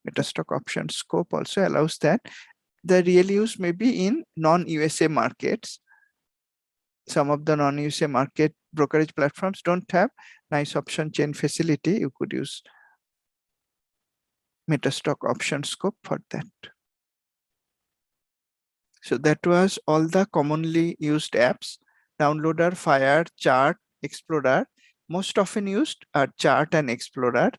MetaStock option scope also allows that. The real use may be in non-USA markets. Some of the non-USA market brokerage platforms don't have nice option chain facility. You could use MetaStock option scope for that. So that was all the commonly used apps: Downloader, Fire, Chart, Explorer. Most often used are Chart and Explorer.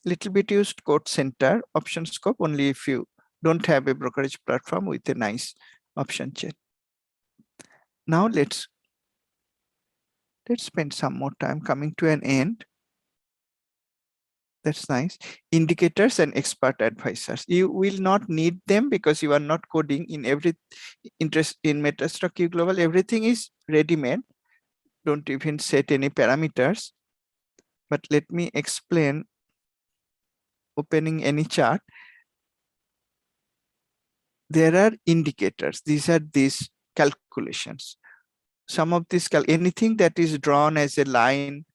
Little bit used Code Center option scope only if you don't have a brokerage platform with a nice option chain. Now let's spend some more time coming to an end. That's nice. Indicators and expert advisors. You will not need them because you are not coding in every interest in MetaStock Q Global. Everything is ready-made. Don't even set any parameters. But let me explain opening any chart. There are indicators. These are these calculations. Some of these, anything that is drawn as a line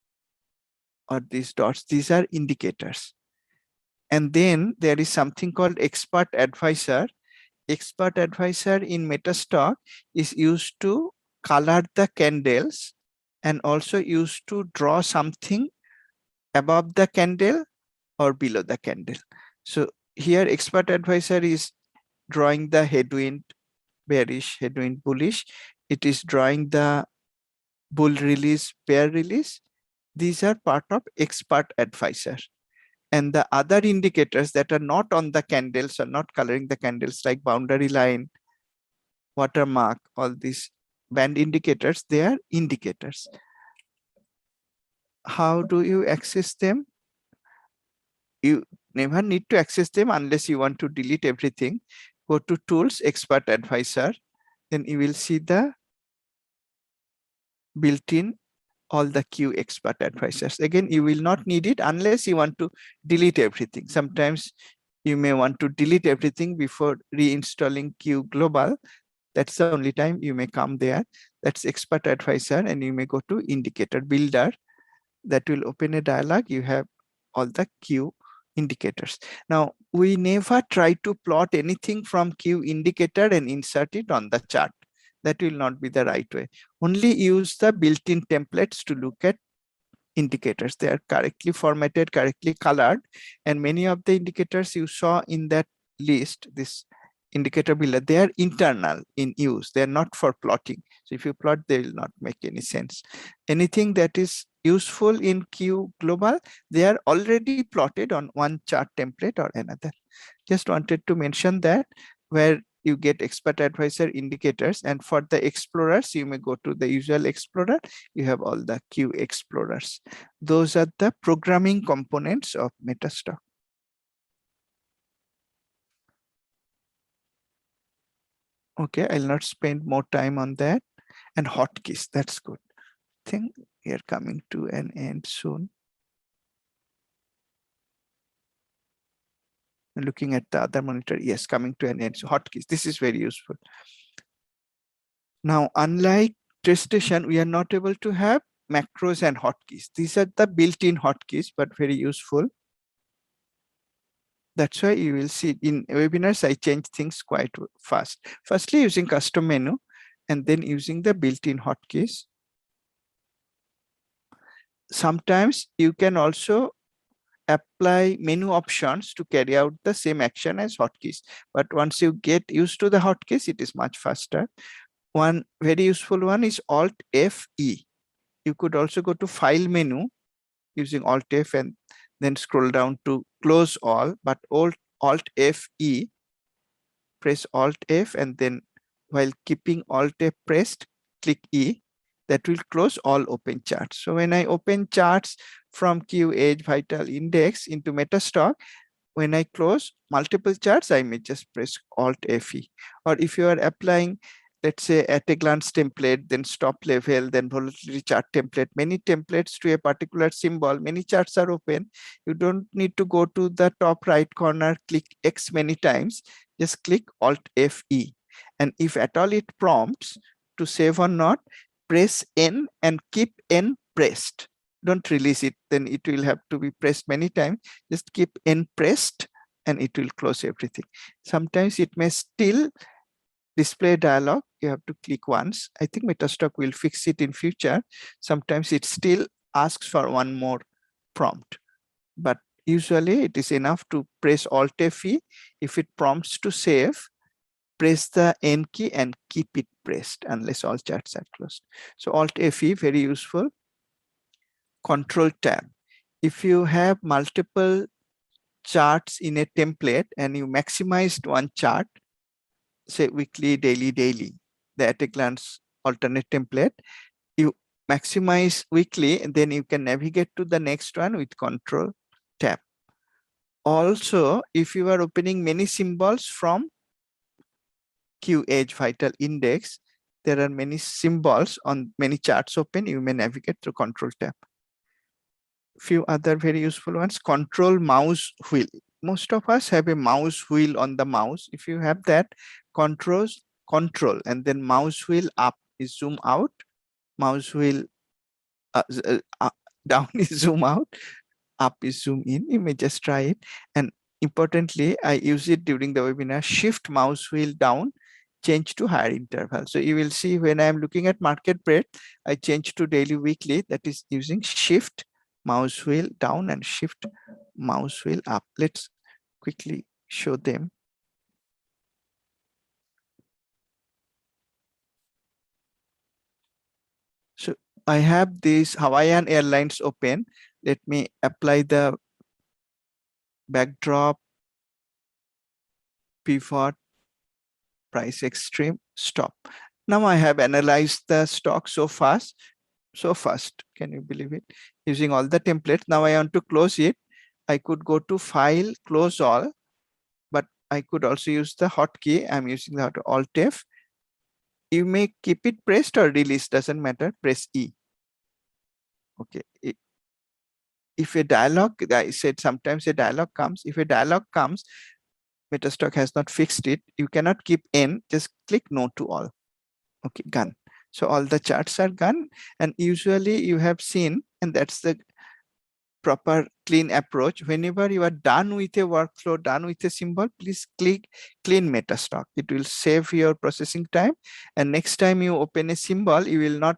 or these dots, these are indicators. And then there is something called expert advisor. Expert advisor in MetaStock is used to color the candles and also used to draw something above the candle or below the candle. So here expert advisor is drawing the headwind bearish, headwind bullish. It is drawing the bull release, bear release. These are part of expert advisor. And the other indicators that are not on the candles or not coloring the candles like boundary line, watermark, all these band indicators, they are indicators. How do you access them? You never need to access them unless you want to delete everything. Go to Tools, Expert Advisor, then you will see the built-in all the Q expert advisors. Again, you will not need it unless you want to delete everything. Sometimes you may want to delete everything before reinstalling Q Global. That's the only time you may come there. That's expert advisor, and you may go to indicator builder. That will open a dialog. You have all the Q indicators. Now, we never try to plot anything from Q indicator and insert it on the chart. That will not be the right way. Only use the built-in templates to look at indicators. They are correctly formatted, correctly colored, and many of the indicators you saw in that list, this indicator builder, they are internal in use. They are not for plotting. So if you plot, they will not make any sense. Anything that is useful in Q Global, they are already plotted on one chart template or another. Just wanted to mention that, where you get expert advisor indicators, and for the explorers you may go to the usual explorer. You have all the Q explorers. Those are the programming components of MetaStock. Okay, I'll not spend more time on that. And hotkeys, that's good. I think we are coming to an end soon. Looking at the other monitor, yes, coming to an end. So hotkeys, this is very useful. Now, unlike TradeStation, we are not able to have macros and hotkeys. These are the built-in hotkeys, but very useful. That's why you will see in webinars, I change things quite fast. Firstly, using custom menu, and then using the built-in hotkeys. Sometimes you can also apply menu options to carry out the same action as hotkeys. But once you get used to the hotkeys, it is much faster. One very useful one is Alt F-E. You could also go to File menu using Alt F and then scroll down to Close All, but Alt F-E, press Alt F, and then while keeping Alt F pressed, click E. That will close all open charts. So when I open charts from Q Edge Vital Index into MetaStock, when I close multiple charts, I may just press Alt F-E. Or if you are applying, let's say, at a glance template, then stop level, then volatility chart template, many templates to a particular symbol, many charts are open. You don't need to go to the top right corner, click X many times, just click Alt F-E. And if at all it prompts to save or not, press N and keep N pressed. Don't release it, then it will have to be pressed many times. Just keep N pressed and it will close everything. Sometimes it may still display dialog. You have to click once. I think MetaStock will fix it in future. Sometimes it still asks for one more prompt, but usually it is enough to press Alt F-E. If it prompts to save, press the N key and keep it pressed unless all charts are closed. So Alt F-E, very useful. Control tab. If you have multiple charts in a template and you maximized one chart, say weekly, daily, the at a glance alternate template, you maximize weekly, and then you can navigate to the next one with Control tab. Also, if you are opening many symbols from Q Edge Vital Index, there are many symbols on many charts open, you may navigate through Control tab. Few other very useful ones, Control mouse wheel. Most of us have a mouse wheel on the mouse. If you have that, Control and then mouse wheel up is zoom out, mouse wheel down is zoom out, up is zoom in. You may just try it. And importantly, I use it during the webinar, shift mouse wheel down, change to higher interval. So you will see when I'm looking at market breadth, I change to daily, weekly, that is using shift mouse wheel down and shift mouse wheel up. Let's quickly show them. So I have this Hawaiian Airlines open. Let me apply the backdrop, pivot, price extreme, stop. Now I have analyzed the stock so fast. Can you believe it? Using all the templates. Now I want to close it. I could go to File, Close All, but I could also use the hotkey. I'm using the Alt F. You may keep it pressed or release, doesn't matter. Press E. Okay. If a dialog, I said sometimes a dialog comes. If a dialog comes, MetaStock has not fixed it. You cannot keep N. Just click No to all. Okay, gone. So all the charts are gone, and usually you have seen, and that's the proper clean approach. Whenever you are done with a workflow, done with a symbol, please click clean MetaStock. It will save your processing time, and next time you open a symbol, you will not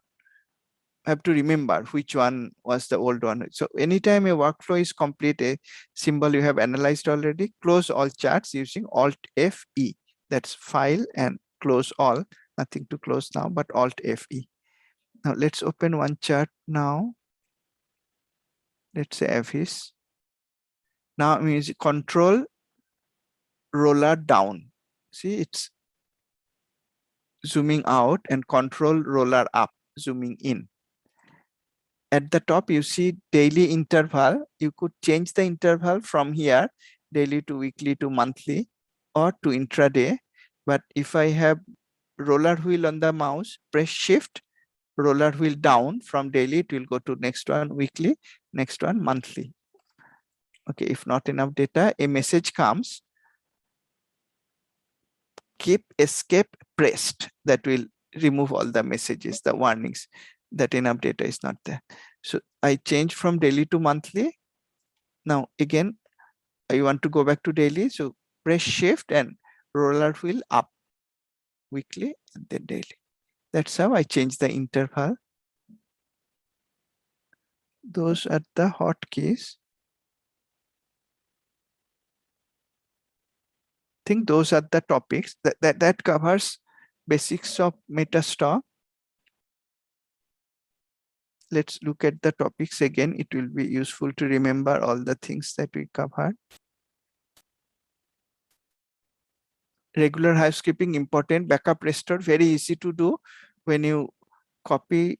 have to remember which one was the old one. So anytime a workflow is complete, a symbol you have analyzed already, close all charts using Alt F-E. That's File and Close All. Nothing to close now, but Alt F-E. Now let's open one chart now. Let's say Avis. Now I'm using Control Roller Down. See, it's zooming out, and Control Roller Up, zooming in. At the top, you see daily interval. You could change the interval from here, daily to weekly to monthly or to intraday. But if I have roller wheel on the mouse, press shift, roller wheel down from daily, it will go to next one weekly, next one monthly. Okay, if not enough data, a message comes, keep escape pressed. That will remove all the messages, the warnings that enough data is not there. So I change from daily to monthly. Now again, I want to go back to daily. So press shift and roller wheel up, weekly and then daily. That's how I change the interval. Those are the hotkeys. I think those are the topics that covers basics of MetaStock. Let's look at the topics again. It will be useful to remember all the things that we covered. Regular housekeeping, important. Backup restore, very easy to do when you copy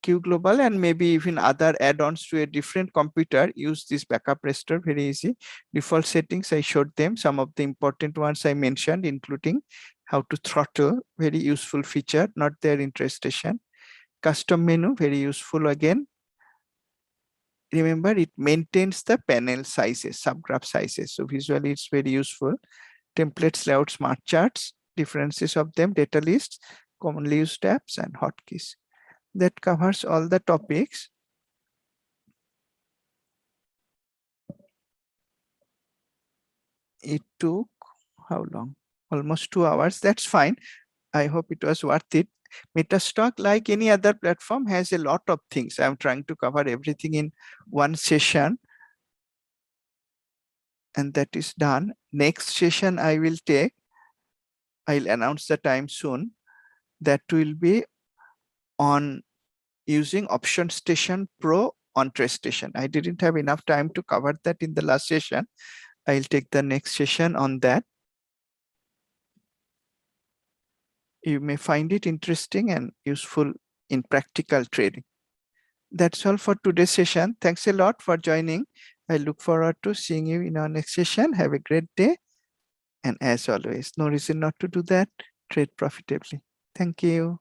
Q Global and maybe even other add-ons to a different computer. Use this backup restore, very easy. Default settings, I showed them. Some of the important ones I mentioned, including how to throttle, very useful feature, not there in TradeStation. Custom menu, very useful again. Remember, it maintains the panel sizes, subgraph sizes. So visually, it's very useful. Templates, layout, smart charts, differences of them, data lists, commonly used tabs, and hotkeys. That covers all the topics. It took how long? Almost 2 hours. That's fine. I hope it was worth it. MetaStock, like any other platform, has a lot of things. I'm trying to cover everything in one session, and that is done. Next session I will take, I'll announce the time soon. That will be on using Option Station Pro on TradeStation. I didn't have enough time to cover that in the last session. I'll take the next session on that. You may find it interesting and useful in practical trading. That's all for today's session. Thanks a lot for joining. I look forward to seeing you in our next session. Have a great day. And as always, no reason not to do that. Trade profitably. Thank you.